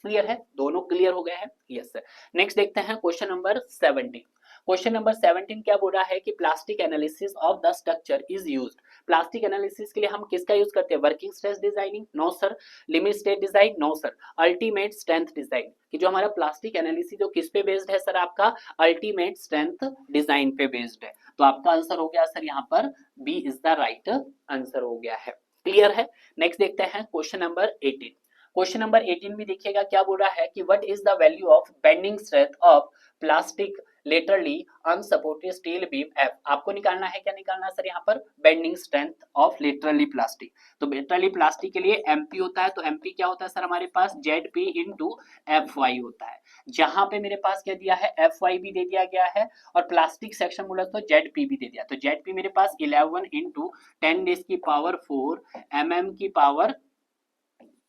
क्लियर है? दोनों क्लियर हो गए हैं? Yes sir. नेक्स्ट देखते हैं क्वेश्चन नंबर 17। क्वेश्चन नंबर 17 क्या बोल रहा है कि plastic analysis of the structure is used. Plastic analysis के लिए हम किसका यूज करते हैं? Working stress designing? No sir. Limit state design? No sir. Ultimate strength design. कि जो हमारा प्लास्टिक एनालिसिस जो किस पे बेस्ड है सर? आपका अल्टीमेट स्ट्रेंथ डिजाइन पे बेस्ड है। तो आपका आंसर हो गया सर यहाँ पर B is the right answer हो गया है। क्लियर है? नेक्स्ट देखते हैं क्वेश्चन नंबर 18। क्वेश्चन नंबर 18 भी देखिएगा क्या बोल रहा है कि what is the value of bending strength of plastic laterally unsupported steel beam F. आपको निकालना है, क्या निकालना है सर? यहाँ पर bending strength of laterally plastic. तो लेटरली प्लास्टिक के लिए एमपी होता है। तो एमपी क्या होता है सर? हमारे पास Z P into F Y होता है। जहां पे मेरे पास क्या दिया है? एफ वाई भी दे दिया गया है और प्लास्टिक सेक्शन बोला तो जेड पी भी दे दिया। तो जेड पी मेरे पास 11 इंटू 10 की पावर 4 mm की power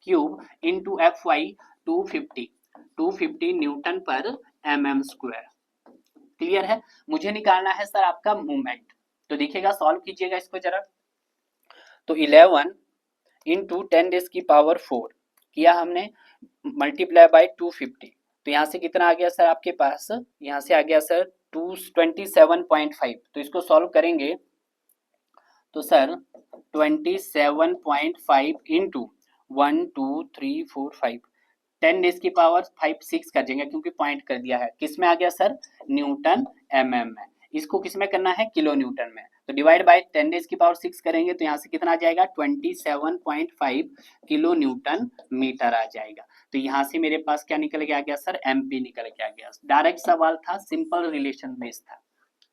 cube into F Y 250 newton per mm square. Clear है? मुझे निकालना है सर आपका मूवमेंट। तो देखिएगा, सॉल्व कीजिएगा इसको जरा। तो 11 इंटू 10 की पावर 4 किया हमने, मल्टीप्लाई बाय 250। तो यहाँ से कितना आ गया सर आपके पास? यहाँ से आ गया सर 227.5। तो इसको सॉल्व करेंगे तो सर 27.5 इंटू 1 2 3 4 5 10 की पावर 5 6 कर देंगे क्योंकि पॉइंट कर दिया है। किस में आ गया सर? न्यूटन mm में। इसको किस में करना है? किलो न्यूटन में। तो डिवाइड बाय 10 की पावर 6 करेंगे तो यहाँ से कितना आ जाएगा? 27.5 किलो न्यूटन मीटर आ जाएगा। तो यहाँ से मेरे पास क्या निकल के आ गया सर? एमपी निकल के आ गया। डायरेक्ट सवाल था, सिंपल रिलेशन बेस्ड था।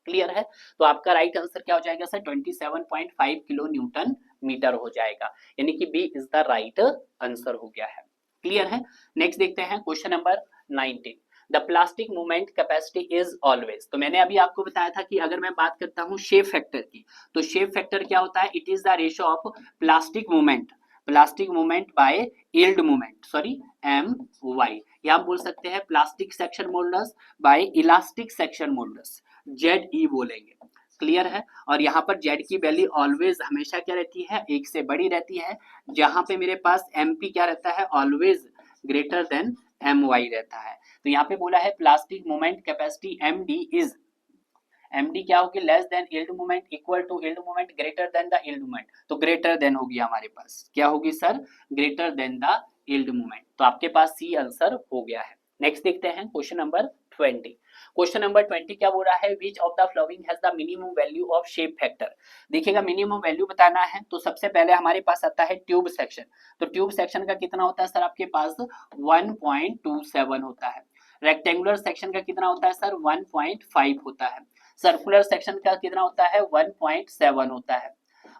क्लियर है? तो आपका राइट आंसर क्या हो जाएगा सर? 27.5 किलो न्यूटन मीटर हो जाएगा। यानी कि B is the right answer हो गया है। क्लियर है? नेक्स्ट देखते हैं question number 19। The plastic movement capacity is always. तो मैंने अभी आपको बताया था कि अगर मैं बात करता हूं शेप फैक्टर की, तो शेप फैक्टर क्या होता है? It is the ratio of plastic movement by yield movement, sorry M Y. या आप बोल सकते हैं plastic section modulus by elastic section modulus, Z E बोलेंगे। क्लियर है? और यहाँ पर जेड की वैल्यू ऑलवेज हमेशा क्या रहती है? एक से बड़ी रहती है। जहां पे मेरे पास एमपी क्या रहता है? Always greater than M Y रहता है। तो यहाँ पे बोला है plastic moment capacity M D क्या होगी? Less than yield moment, equal to yield moment, greater than the yield moment. तो ग्रेटर देन होगी हमारे पास, क्या होगी sir? Greater than the yield moment. तो आपके पास सी आंसर हो गया है। नेक्स्ट देखते हैं क्वेश्चन नंबर 20। क्वेश्चन नंबर 20 क्या बोल रहा है? Which of the flowing has the minimum value of shape factor. देखिएगा, मिनिमम वैल्यू बताना है तो सबसे पहले हमारे पास आता है ट्यूब सेक्शन। तो ट्यूब सेक्शन का कितना होता है सर? आपके पास 1.27 होता है। रेक्टेंगुलर सेक्शन का कितना होता है सर? 1.5 होता है। सर्कुलर सेक्शन का कितना होता है? 1.7 होता है।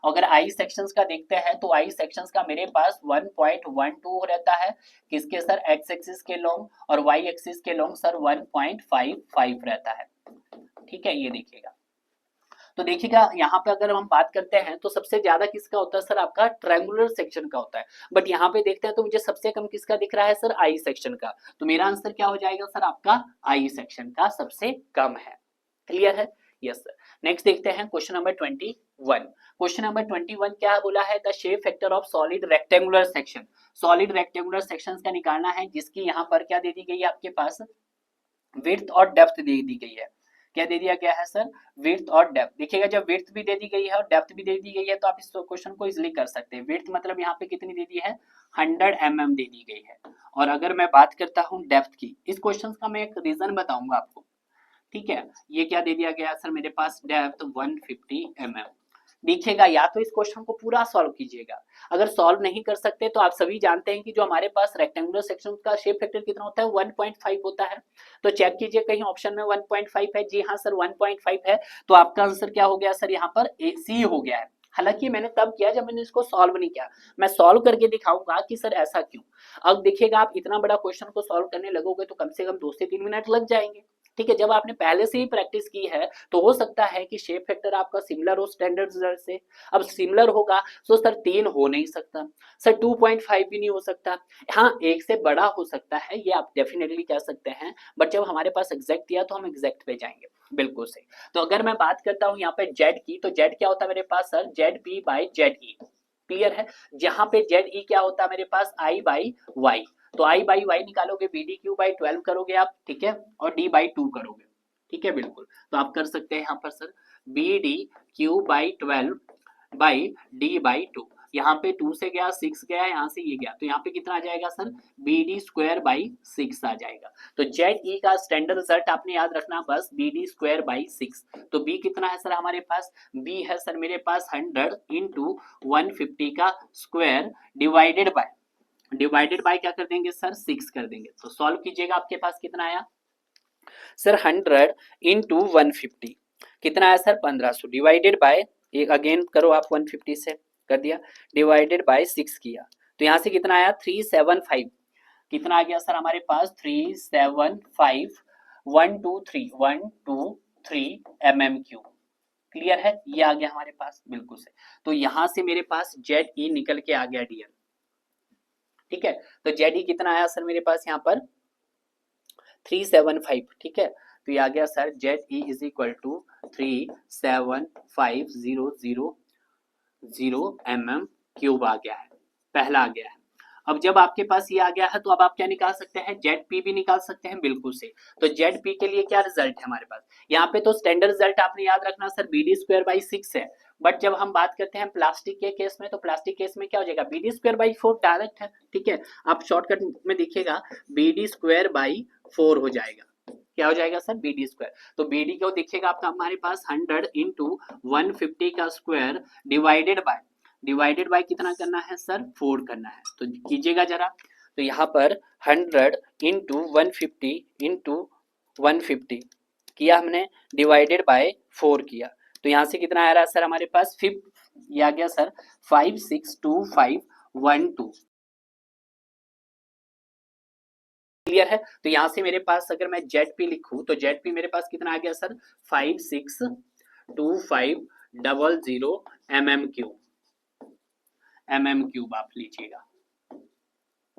अगर आई सेक्शंस का देखते हैं तो आई सेक्शंस का मेरे पास 1.12 रहता है। किसके सर? एक्स एक्सिस के लॉन्ग, और वाई एक्सिस के लॉन्ग सर 1.55 रहता है। ठीक है, ये देखिएगा। तो देखिएगा यहाँ पे अगर हम बात करते हैं तो सबसे ज्यादा किसका होता है सर? आपका ट्रायंगुलर सेक्शन का होता है। बट यहाँ पे देखते हैं तो मुझे सबसे कम किसका दिख रहा है सर? आई सेक्शन का। तो मेरा आंसर क्या हो जाएगा सर? आपका आई सेक्शन का सबसे कम है। क्लियर है? Yes sir. नेक्स्ट देखते हैं क्वेश्चन नंबर 21। क्वेश्चन नंबर 21 क्या बोला है? The shape factor of solid rectangular section. Solid rectangular sections का निकालना है जिसकी यहाँ पर क्या दे दी गई है आपके पास? विड्थ और डेप्थ दे दी गई है। क्या दे दिया गया है सर, विड्थ और डेप्थ। देखिएगा जब विड्थ भी दे दी गई है और डेप्थ भी दे दी गई है तो आप इस क्वेश्चन को इजिली कर सकते हैं। विड्थ मतलब यहाँ पे कितनी दे दी है, 100 mm दे दी गई है। और अगर मैं बात करता हूँ डेप्थ की, इस क्वेश्चन का मैं एक रीजन बताऊंगा आपको, ठीक है। ये क्या दे दिया गया सर मेरे पास, डेप्थ 150 mm। देखिएगा या तो इस क्वेश्चन को पूरा सॉल्व कीजिएगा, अगर सॉल्व नहीं कर सकते तो आप सभी जानते हैं कि जो हमारे पास रेक्टेंगुलर सेक्शन का शेप फैक्टर कितना होता है, 1.5 होता है। तो चेक कीजिए कहीं ऑप्शन में 1.5 है, जी हाँ सर 1.5 है, तो आपका आंसर क्या हो गया सर, यहाँ पर सी हो गया है। हालांकि मैंने तब किया जब मैंने इसको सॉल्व नहीं किया, मैं सॉल्व करके दिखाऊंगा कि सर ऐसा क्यों। अब देखिएगा आप इतना बड़ा क्वेश्चन को सॉल्व करने लगोगे तो कम से कम 2 से 3 मिनट लग जाएंगे, ठीक है। जब आपने पहले से ही प्रैक्टिस की है तो हो सकता है कि शेप फैक्टर आपका सिमिलर हो स्टैंडर्ड रिजल्ट से। अब सिमिलर होगा तो सर 3 हो नहीं सकता, सर 2.5 भी नहीं हो सकता, हाँ 1 से बड़ा हो सकता है, ये आप डेफिनेटली कह सकते हैं। बट जब हमारे पास एग्जैक्ट दिया तो हम एग्जैक्ट पे जाएंगे, बिल्कुल सही। तो अगर मैं बात करता हूँ यहाँ पे जेड की, तो जेड क्या होता है मेरे पास sir, Z P by Z E, clear है। जहां पे जेड ई क्या होता है मेरे पास, आई बाई वाई। तो आई बाई वाई निकालोगे, बी डी क्यू बाई 12 करोगे आप, ठीक है, और डी बाई 2 करोगे, ठीक है बिल्कुल। तो आप कर सकते हैं यहाँ पर sir B D cube by 12 by D by 2। यहाँ पे 2 से गया 6 गया, यहाँ से ये गया, तो यहाँ पे कितना आ जाएगा sir, B D square by 6 आ जाएगा। तो जेड ई का स्टैंडर्ड रिजल्ट आपने याद रखना बस, बी डी स्क्वायर बाई 6। तो बी कितना है सर हमारे पास, बी है सर मेरे पास 100 इंटू 150 का स्क्वायर डिवाइडेड बाय क्या कर देंगे सर, 6 कर देंगे। तो सॉल्व कीजिएगा, आपके पास कितना आया सर, 100 इंटू 150 कितना आया सर, 1500, डिवाइडेड बाय, एक अगेन करो आप, 150 से कर दिया, डिवाइडेड बाय 6 किया, तो यहाँ से कितना आया 375। कितना आ गया सर हमारे पास, 375 123 mm क्यूब, क्लियर है, ये आ गया हमारे पास, बिल्कुल से। तो यहाँ से मेरे पास जेड ई निकल के आ गया डियर, ठीक है। तो जेड ई कितना आया सर मेरे पास यहाँ पर 375, ठीक है। तो ये आ गया sir Z E is equal to 375,000 mm cube आ गया है, पहला आ गया है। अब जब आपके पास ये आ गया है तो अब आप क्या निकाल सकते हैं, जेड पी भी निकाल सकते हैं, बिल्कुल से। तो जेड पी के लिए क्या रिजल्ट है हमारे पास, यहाँ पे तो स्टैंडर्ड रिजल्ट आपने याद रखना sir, B D square by 6 है। बट जब हम बात करते हैं प्लास्टिक के केस में, तो प्लास्टिक केस में क्या हो जाएगा, B D square by 4 direct है, ठीक है। आप शॉर्टकट में देखिएगा बी डी स्क्वायर बाई 4 हो जाएगा, क्या हो जाएगा सर, बी डी स्क्वायर। तो बी डी को देखिएगा आपका हमारे पास 100 इंटू 150 का स्क्वायर डिवाइडेड बाय कितना करना है सर, 4 करना है। तो कीजिएगा जरा, तो यहाँ पर 100 इंटू 150 इंटू 150 किया हमने, डिवाइडेड बाय 4 किया, तो यहाँ से कितना आ रहा है सर हमारे पास, ये आ गया सर 562512, क्लियर है। तो यहाँ से मेरे पास अगर मैं जेड पी लिखूं तो जेड पी मेरे पास कितना आ गया सर, 562500 mm क्यूब आप लीजिएगा,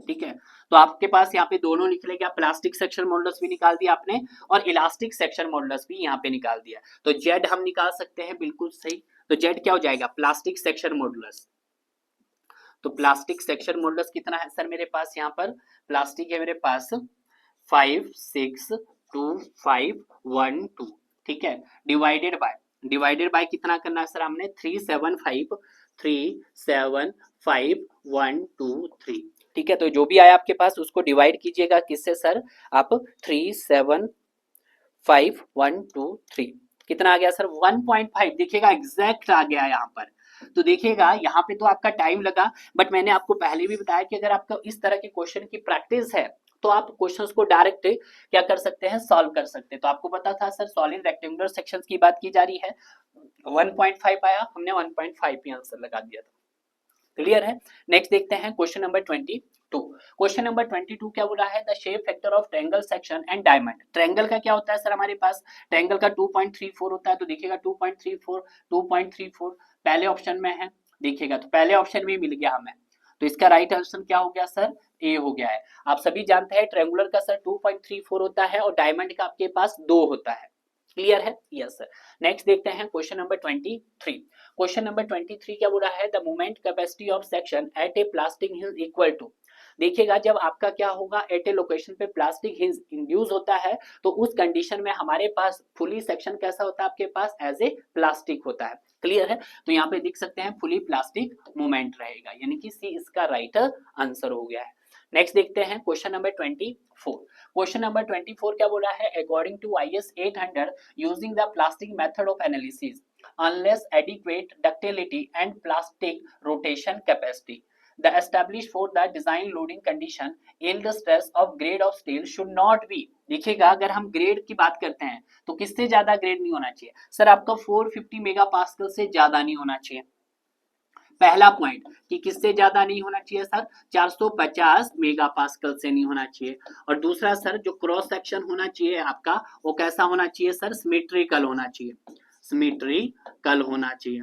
ठीक है। तो आपके पास यहाँ पे दोनों निकलेगा, प्लास्टिक सेक्शन मॉडुलस भी निकाल दिया आपने और इलास्टिक सेक्शन मॉडुलस भी यहाँ पे निकाल दिया। तो जेड हम निकाल सकते हैं, बिल्कुल सही। तो जेड क्या हो जाएगा, प्लास्टिक सेक्शन मॉडुलस। तो प्लास्टिक सेक्शन मॉडुलस कितना है सर मेरे पास, यहाँ पर प्लास्टिक है मेरे पास 5622512, ठीक है, डिवाइडेड बाय कितना करना है सर हमने, 375,123, ठीक है। तो जो भी आया आपके पास उसको डिवाइड कीजिएगा किससे सर, आप 375,123, कितना आ गया सर 1.5, देखिएगा एग्जैक्ट आ गया यहाँ पर। तो देखिएगा यहाँ पे तो आपका टाइम लगा, बट मैंने आपको पहले भी बताया कि अगर आपका इस तरह के क्वेश्चन की प्रैक्टिस है तो आप क्वेश्चंस को डायरेक्ट क्या कर सकते हैं, सॉल्व कर सकते हैं। तो आपको पता था सर सॉलिड रेक्टेंगुलर सेक्शंस की बात की जा रही है, 1.5 आया, हमने 1.5 पे आंसर लगा दिया था, क्लियर है। नेक्स्ट देखते हैं क्वेश्चन नंबर 22। क्वेश्चन नंबर 22 क्या बोल रहा है, the shape factor of triangle section and diamond. Triangle का क्या होता है सर हमारे पास, ट्रायंगल का 2.34 होता है। तो देखिएगा 2.34 पहले ऑप्शन में है, देखिएगा तो पहले ऑप्शन में मिल गया हमें, तो इसका राइट आंसर क्या हो गया सर, ए हो गया है। आप सभी जानते हैं ट्रायंगुलर का सर 2.34 होता है और डायमंड का आपके पास 2 होता है, क्लियर है, यस सर। नेक्स्ट देखते हैं क्वेश्चन नंबर 23। क्वेश्चन नंबर 23 क्या बोल रहा है, the moment capacity of section at a plastic is equal to. देखिएगा जब आपका क्या होगा, एट ए लोकेशन पे प्लास्टिक हिंज इंड्यूस होता है, तो उस कंडीशन में हमारे पास फुली सेक्शन कैसा होता है, आपके पास एज ए प्लास्टिक होता है। क्लियर है? तो यहाँ पे देख सकते हैं फुली प्लास्टिक मूवमेंट रहेगा, यानी कि सी इसका राइट आंसर हो गया है। नेक्स्ट देखते हैं क्वेश्चन नंबर 24। क्वेश्चन नंबर 24 क्या बोला है, according to IS 800 using the plastic method of analysis unless adequate ductility and plastic rotation capacity, the established for the design loading condition yield stress of grade of steel should not be। देखिएगा अगर हम grade की बात करते हैं तो किससे ज्यादा ग्रेड नहीं होना चाहिए सर, आपका 450 मेगा पास्कल से ज्यादा नहीं होना चाहिए। पहला पॉइंट कि किससे ज्यादा नहीं होना चाहिए सर, 450 मेगा पास्कल से नहीं होना चाहिए। और दूसरा सर जो क्रॉस सेक्शन होना चाहिए आपका वो कैसा होना चाहिए सर, सिमेट्रिकल होना चाहिए, सिमेट्रिकल होना चाहिए।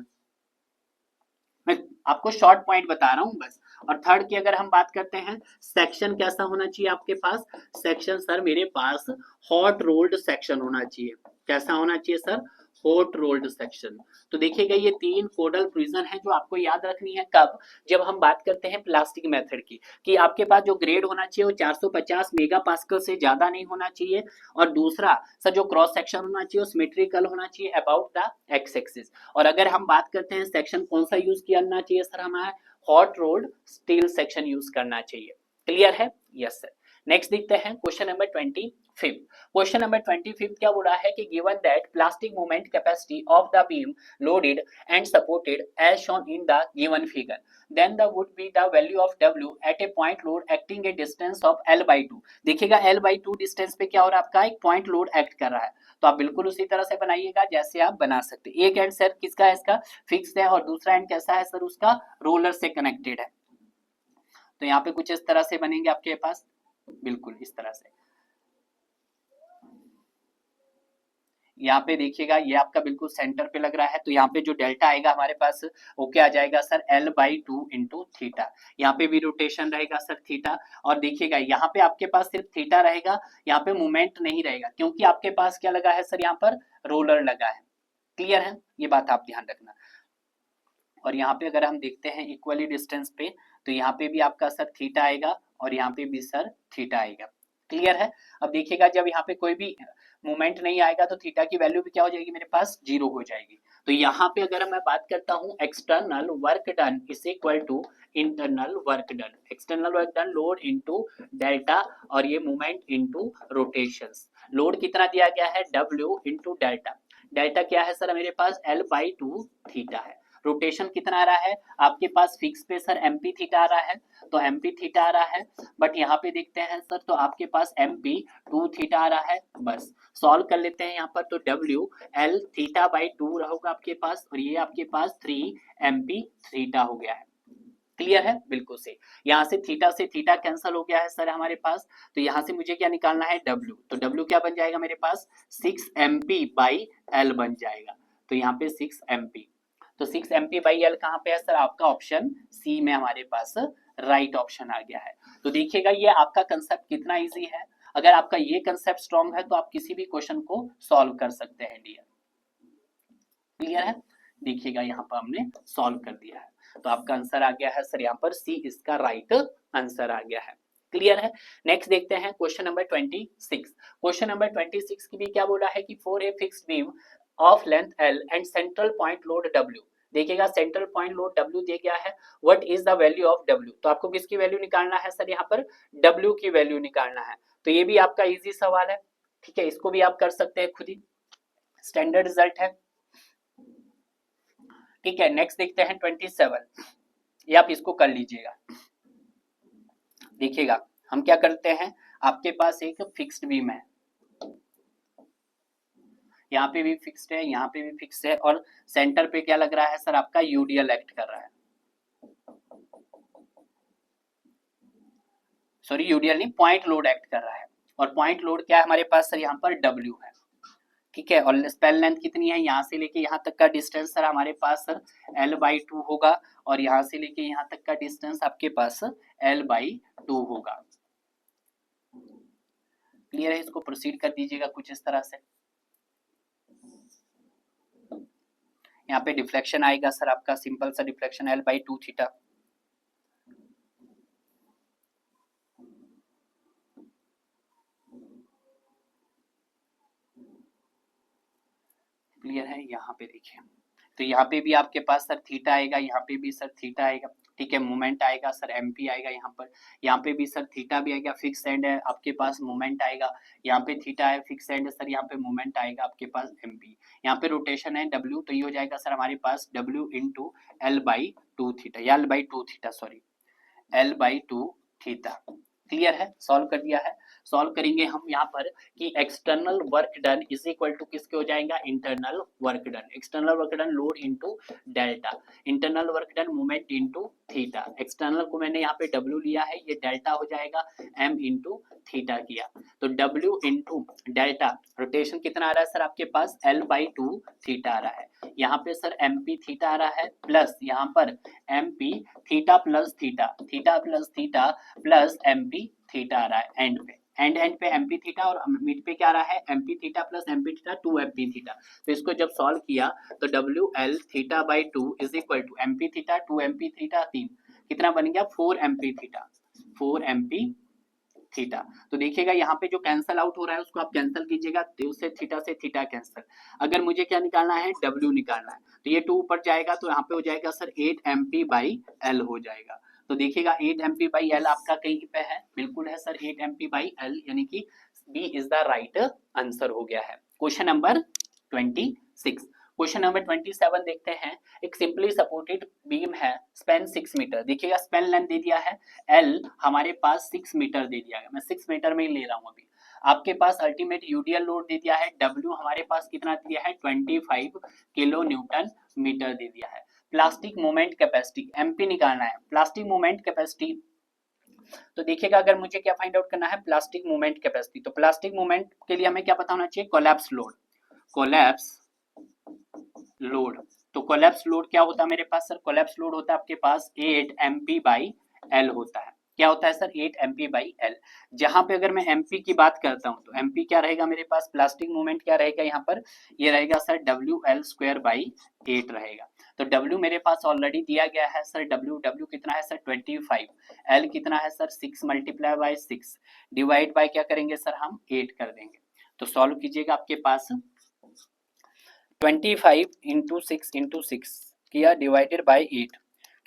मैं आपको शॉर्ट पॉइंट बता रहा हूं बस। और थर्ड की अगर हम बात करते हैं, सेक्शन कैसा होना चाहिए आपके पास, सेक्शन सर मेरे पास हॉट रोल्ड सेक्शन होना चाहिए। कैसा होना चाहिए सर, हॉट रोल्ड सेक्शन। तो देखिएगा ये तीन कोडल प्रिजन है जो आपको याद रखनी है कब, जब हम बात करते हैं प्लास्टिक मेथड की, कि आपके पास जो ग्रेड होना चाहिए वो 450 मेगा पास्कल से ज्यादा नहीं होना चाहिए। और दूसरा सर जो क्रॉस सेक्शन होना चाहिए वो सिमेट्रिकल होना चाहिए अबाउट द एक्स एक्सिस। और अगर हम बात करते हैं सेक्शन कौन सा यूज करना चाहिए सर, हमारा hot rolled steel section use करना चाहिए। क्लियर है? Yes sir. नेक्स्ट देखते हैं क्वेश्चन नंबर 25। क्वेश्चन नंबर 25 क्या बोला है कि given that plastic movement capacity of the beam loaded and supported as shown in the given figure, then the would be the value of W at a point load acting a distance of L/2। देखिएगा L/2 distance पे क्या हो रहा है, आपका एक point load act कर रहा है। तो आप बिल्कुल उसी तरह से बनाइएगा जैसे आप बना सकते हैं। एक एंड सर किसका है, इसका फिक्स्ड है, और दूसरा एंड कैसा है सर, उसका रोलर से कनेक्टेड है। तो यहाँ पे कुछ इस तरह से बनेंगे आपके पास, बिल्कुल इस तरह से। यहाँ पे देखिएगा ये आपका बिल्कुल सेंटर पे लग रहा है, तो यहाँ पे जो डेल्टा आएगा हमारे पास वो क्या आ जाएगा सर, L/2 इंटू थीटा। यहाँ पे भी रोटेशन रहेगा सर थीटा। और देखिएगा यहाँ पे आपके पास सिर्फ थीटा रहेगा, यहाँ पे मूवमेंट नहीं रहेगा, क्योंकि आपके पास क्या लगा है सर, यहाँ पर रोलर लगा है। क्लियर है? ये बात आप ध्यान रखना। और यहाँ पे अगर हम देखते हैं इक्वली डिस्टेंस पे, तो यहाँ पे भी आपका सर थीटा आएगा और यहाँ पे भी सर थीटा आएगा। क्लियर है? अब देखिएगा जब यहाँ पे कोई भी मूवमेंट नहीं आएगा तो थीटा की वैल्यू भी क्या हो जाएगी, मेरे पास 0 हो जाएगी। तो यहाँ पे अगर मैं बात करता हूँ external work done is equal to internal work done, external work done load into delta, और ये मूवमेंट इनटू रोटेशंस। लोड कितना दिया गया है, W इनटू डेल्टा। डेल्टा क्या है सर, मेरे पास L/2 थीटा है। रोटेशन कितना आ रहा है आपके पास, फिक्स पे सर MP थीटा आ रहा है, तो MP थीटा आ रहा है। बट यहाँ पे देखते हैं सर, तो आपके पास MP2 थीटा आ रहा है। बस सॉल्व कर लेते हैं यहाँ पर, तो W L थीटा बाई 2 होगा आपके पास, और ये आपके पास 3 MP थीटा हो गया है। क्लियर है? बिल्कुल से यहाँ से थीटा कैंसिल हो गया है सर हमारे पास। तो यहाँ से मुझे क्या निकालना है, W। तो W क्या बन जाएगा मेरे पास, 6 MP बाई L बन जाएगा। तो यहाँ पे 6 MP, तो 6 MP बाई L कहाँ पे है सर, आपका ऑप्शन सी में हमारे पास राइट ऑप्शन आ गया है। तो देखिएगा ये आपका कंसेप्ट कितना इजी है। अगर आपका ये कंसेप्ट स्ट्रॉन्ग है तो आप किसी भी क्वेश्चन को सॉल्व कर सकते हैं डियर। क्लियर है? देखिएगा यहाँ पर हमने सॉल्व कर दिया है, तो आपका आंसर आ गया है सर यहाँ पर सी इसका राइट आंसर आ गया है। क्लियर है? नेक्स्ट देखते हैं क्वेश्चन नंबर 26। क्वेश्चन नंबर 26 की भी क्या बोला है कि for a fixed beam of length L and central point load W। देखिएगा सेंट्रल पॉइंट लोड W दिया गया है, what is the value of W। तो आपको किसकी वैल्यू निकालना है सर, यहाँ पर W की वैल्यू निकालना है। तो ये भी आपका इजी सवाल है, ठीक है, इसको भी आप कर सकते हैं खुद ही, स्टैंडर्ड रिजल्ट है। ठीक है, नेक्स्ट देखते हैं 27। ये आप इसको कर लीजिएगा। देखिएगा हम क्या करते हैं, आपके पास एक फिक्स्ड बीम है, यहाँ पे भी फिक्स्ड है, यहाँ पे भी फिक्स्ड है, और सेंटर पे क्या लग रहा है सर, आपका यूडीएल एक्ट कर रहा है। सॉरी यूडीएल नहीं, पॉइंट लोड एक्ट कर रहा है। और पॉइंट लोड क्या है हमारे पास सर, यहाँ पर W है। ठीक है, और स्पेन लेंथ कितनी है, यहाँ से लेके यहाँ तक का डिस्टेंस सर हमारे पास सर L/2 होगा, और यहाँ से लेके यहाँ तक का डिस्टेंस आपके पास L/2 होगा। क्लियर है? इसको प्रोसीड कर दीजिएगा कुछ इस तरह से। यहाँ पे डिफ्लेक्शन आएगा सर आपका, सिंपल सा डिफ्लेक्शन L/2 थीटा। क्लियर है। यहाँ पे देखिए, तो यहाँ पे भी आपके पास सर थीटा आएगा, यहाँ पे भी सर थीटा आएगा, ठीक है। मोमेंट आएगा सर एमपी आएगा यहाँ पे भी सर थीटा भी आएगा, फिक्स एंड है आपके पास, मोमेंट आएगा, यहाँ पे थीटा है, फिक्स एंड है सर, यहाँ पे मोमेंट आएगा आपके पास एमपी, यहाँ पे रोटेशन है डब्ल्यू, तो ये हो जाएगा सर हमारे पास W into L by two theta, या L by two theta, sorry L by two theta. Clear है, सॉल्व कर दिया है। सॉल्व करेंगे हम यहाँ पर कि external work done is equal to किसके हो जाएगा, internal work done. External work done load into delta, internal work done moment into theta. External को मैंने यहाँ पे W लिया है, ये डेल्टा हो जाएगा, m इनटू थीटा किया, तो W इनटू डेल्टा, रोटेशन कितना आ रहा है सर आपके पास, L बाई टू थीटा आ रहा है। यहाँ पे सर MP थीटा आ रहा है, प्लस यहाँ पर MP theta plus theta, theta plus theta plus MP theta आ रहा है एंड पे, एंड पे MP थीटा, और मिड पे क्या आ रहा है, MP theta plus MP theta 2MP theta. तो इसको जब सॉल्व किया तो WL theta by two is equal to MP theta 2MP theta 3, कितना बन गया 4MP थीटा, 4MP थीटा। तो देखिएगा यहाँ पे जो कैंसल आउट हो रहा है उसको आप कैंसल कीजिएगा, तो उससे थीटा कैंसल। अगर मुझे क्या निकालना है, W निकालना है, तो ये 2 ऊपर जाएगा तो यहाँ पे हो जाएगा सर 8MP बाई L हो जाएगा। तो देखिएगा 8MP बाई L आपका कहीं पे है, बिल्कुल है सर 8MP बाई L, यानी कि B is the right answer हो गया है। Question number 26। क्वेश्चन नंबर 27 देखते हैं। एक सिंपली सपोर्टेड बीम है, स्पेन 6 मीटर, देखिएगा स्पेन लेंथ दे दिया है L हमारे पास 6 मीटर दे दिया है, मैं 6 मीटर में ही ले रहा हूँ अभी। आपके पास अल्टीमेट यूडीएल लोड दे दिया है, W हमारे पास कितना दिया है 25 किलो न्यूटन मीटर दे दिया है। प्लास्टिक मोमेंट कैपेसिटी MP निकालना है, प्लास्टिक मोमेंट कैपेसिटी। तो देखिएगा अगर मुझे क्या फाइंड आउट करना है, प्लास्टिक मोमेंट कैपेसिटी, तो प्लास्टिक मोमेंट के लिए हमें क्या पता होना चाहिए, कोलैप्स लोड, कोलैप्स लोड। तो कोलैप्स लोड क्या होता है मेरे पास सर, कोलैप्स लोड होता है आपके पास 8MP बाई L होता है। क्या होता है सर, 8MP बाई L। जहां पे अगर मैं MP की बात करता हूं तो MP क्या रहेगा मेरे पास, प्लास्टिक मोमेंट क्या रहेगा यहाँ पर, ये रहेगा सर WL स्क्वायर बाई 8 रहेगा। तो W मेरे पास ऑलरेडी दिया गया है सर, W कितना है सर 25, L कितना है sir 6 multiply by 6 divide by क्या करेंगे सर हम 8 कर देंगे। तो सॉल्व कीजिएगा, आपके पास 25 इंटू 6 किया डिवाइडेड बाई 8,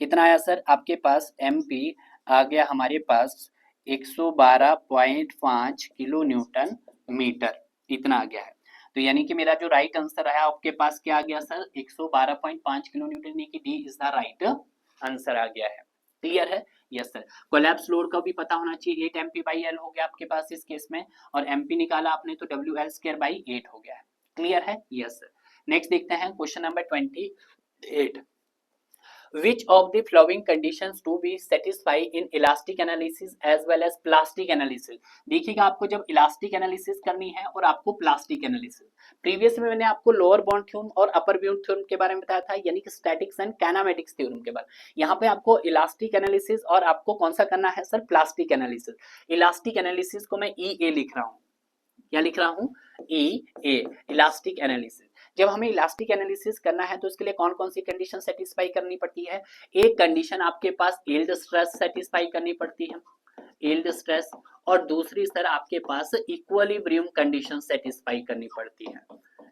कितना आया सर आपके पास, MP आ गया हमारे पास 112.5 किलो न्यूटन मीटर, इतना आ गया है। तो यानी कि मेरा जो राइट आंसर है आपके पास क्या आ गया सर, 112.5 किलो न्यूटन, यानी कि D is the right answer आ गया है। क्लियर है, यस सर। कोलैप्स लोड का भी पता होना चाहिए, 8MP बाई L हो गया आपके पास इस केस में, और MP निकाला आपने तो WL स्क्वायर बाई 8 हो गया है। क्लियर है, यस सर। नेक्स्ट देखते हैं question number 28। Which of the following conditions to be satisfied in elastic analysis as well as plastic analysis? देखिएगा आपको जब इलास्टिक एनालिसिस करनी है और आपको प्लास्टिक एनालिसिस, प्रीवियस में मैंने आपको लोअर बाउंड थ्योरम और अपर बाउंड थ्योरम के बारे में बताया था, यानी कि स्टैटिक्स एंड काइनेमेटिक्स थ्योरम के बारे में। यहाँ पे आपको इलास्टिक एनालिसिस और आपको कौन सा करना है sir, plastic analysis. Elastic analysis को मैं EA लिख रहा हूँ, क्या लिख रहा हूँ, EA, इलास्टिक एनालिसिस। जब हमें इलास्टिक एनालिसिस करना है तो उसके लिए कौन कौन सी कंडीशन सेटिस्फाई करनी पड़ती है, एक कंडीशन आपके पास यील्ड स्ट्रेस सेटिस्फाई करनी पड़ती है, यील्ड स्ट्रेस, और दूसरी सर आपके पास इक्विलिब्रियम कंडीशन सेटिस्फाई करनी पड़ती है,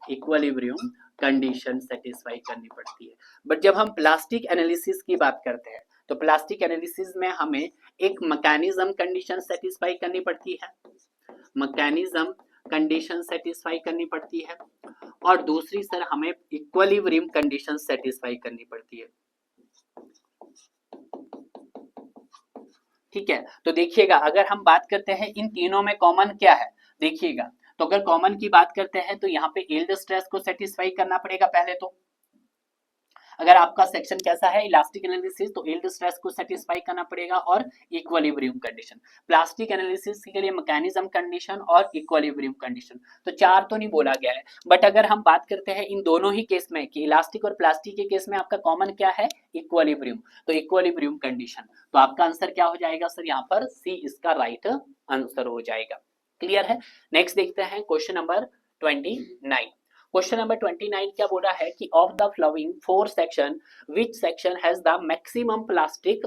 इक्विलिब्रियम कंडीशन सेटिस्फाई करनी पड़ती है। बट जब हम प्लास्टिक एनालिसिस की बात करते हैं तो प्लास्टिक एनालिसिस में हमें एक मैकेनिज्म कंडीशन सेटिस्फाई करनी पड़ती है, मैकेनिज्म कंडीशन सेटिस्फाई करनी पड़ती है, और दूसरी सर हमें इक्विलिब्रियम कंडीशन सेटिस्फाई करनी पड़ती है। ठीक है, तो देखिएगा अगर हम बात करते हैं इन तीनों में कॉमन क्या है, देखिएगा तो अगर कॉमन की बात करते हैं तो यहाँ पे यील्ड स्ट्रेस को सेटिस्फाई करना पड़ेगा पहले तो। अगर आपका सेक्शन कैसा है इलास्टिक एनालिसिस, तो यील्ड स्ट्रेस को सेटिस्फाई करना पड़ेगा और इक्विलिब्रियम कंडीशन। प्लास्टिक एनालिसिस के लिए मैकेनिज्म कंडीशन और इक्विलिब्रियम कंडीशन, तो चार तो नहीं बोला गया है। बट अगर हम बात करते हैं इन दोनों ही केस में कि इलास्टिक और प्लास्टिक के केस में आपका कॉमन क्या है, इक्विलिब्रियम, तो इक्विलिब्रियम कंडीशन, तो आपका आंसर क्या हो जाएगा सर, यहाँ पर C इसका राइट आंसर हो जाएगा। क्लियर है। नेक्स्ट देखते हैं क्वेश्चन नंबर 29। क्वेश्चन नंबर 29 क्या बोल रहा है कि of the flowing 4 section which section has the maximum plastic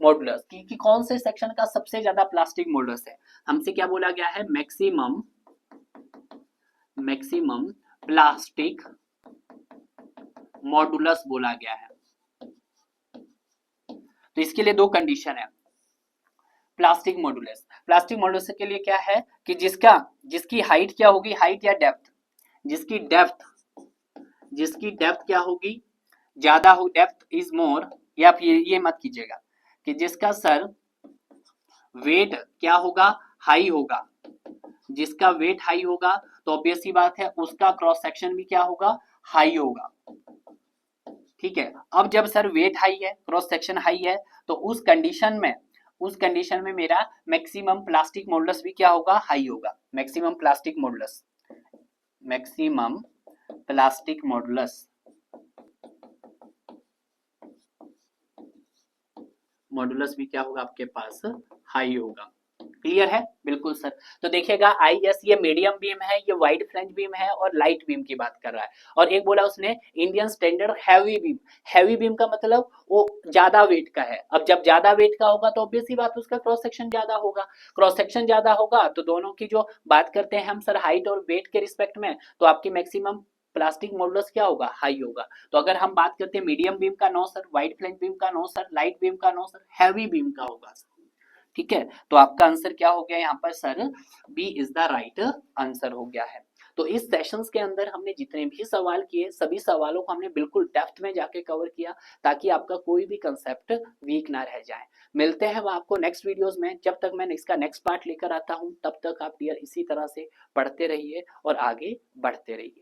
modulus, कि कौन से सेक्शन का सबसे ज्यादा प्लास्टिक मॉडुलस है। हमसे क्या बोला गया है, मैक्सिमम प्लास्टिक मॉडुलस बोला गया है। तो इसके लिए दो कंडीशन है। प्लास्टिक मॉडुलस, प्लास्टिक मॉडुलस के लिए क्या है कि जिसकी हाइट क्या होगी, हाइट या डेप्थ, जिसकी डेप्थ क्या होगी, ज्यादा हो, डेप्थ इज मोर, या फिर ये मत कीजिएगा कि जिसका सर वेट क्या होगा, हाई होगा, जिसका वेट हाई होगा तो ऑब्वियस सी बात है उसका क्रॉस सेक्शन भी क्या होगा, हाई होगा। ठीक है, अब जब सर वेट हाई है, क्रॉस सेक्शन हाई है, तो उस कंडीशन में मेरा मैक्सिमम प्लास्टिक मॉडुलस भी क्या होगा, हाई होगा। मैक्सिमम प्लास्टिक मॉडुलस मॉडुलस भी क्या होगा आपके पास, हाई होगा। क्लियर है, बिल्कुल सर। तो देखिएगा आईएस ये मीडियम बीम है, ये वाइड फ्लैंज बीम है और लाइट बीम की बात कर रहा है। और एक बोला उसने Indian standard heavy beam. Heavy beam का मतलब वो ज्यादा वेट का है। अब जब ज्यादा वेट का होगा तो ऑब्वियस सी बात उसका क्रॉस सेक्शन ज्यादा होगा। क्रॉस सेक्शन ज्यादा होगा तो दोनों की जो बात करते हैं हम सर हाइट और वेट के रिस्पेक्ट में, तो आपकी मैक्सिमम प्लास्टिक मॉडुलस क्या होगा, हाई होगा। तो अगर हम बात करते हैं मीडियम बीम का, no sir. Wide flange beam का, नो सर। लाइट बीम का, नो सर। हैवी बीम का होगा। ठीक है, तो आपका आंसर क्या हो गया यहाँ पर sir, B is the right answer हो गया है। तो इस सेशंस के अंदर हमने जितने भी सवाल किए, सभी सवालों को हमने बिल्कुल डेप्थ में जाके कवर किया, ताकि आपका कोई भी कंसेप्ट वीक ना रह जाए। मिलते हैं हम आपको नेक्स्ट वीडियोस में, जब तक मैं इसका नेक्स्ट पार्ट लेकर आता हूँ, तब तक आप डियर इसी तरह से पढ़ते रहिए और आगे बढ़ते रहिए।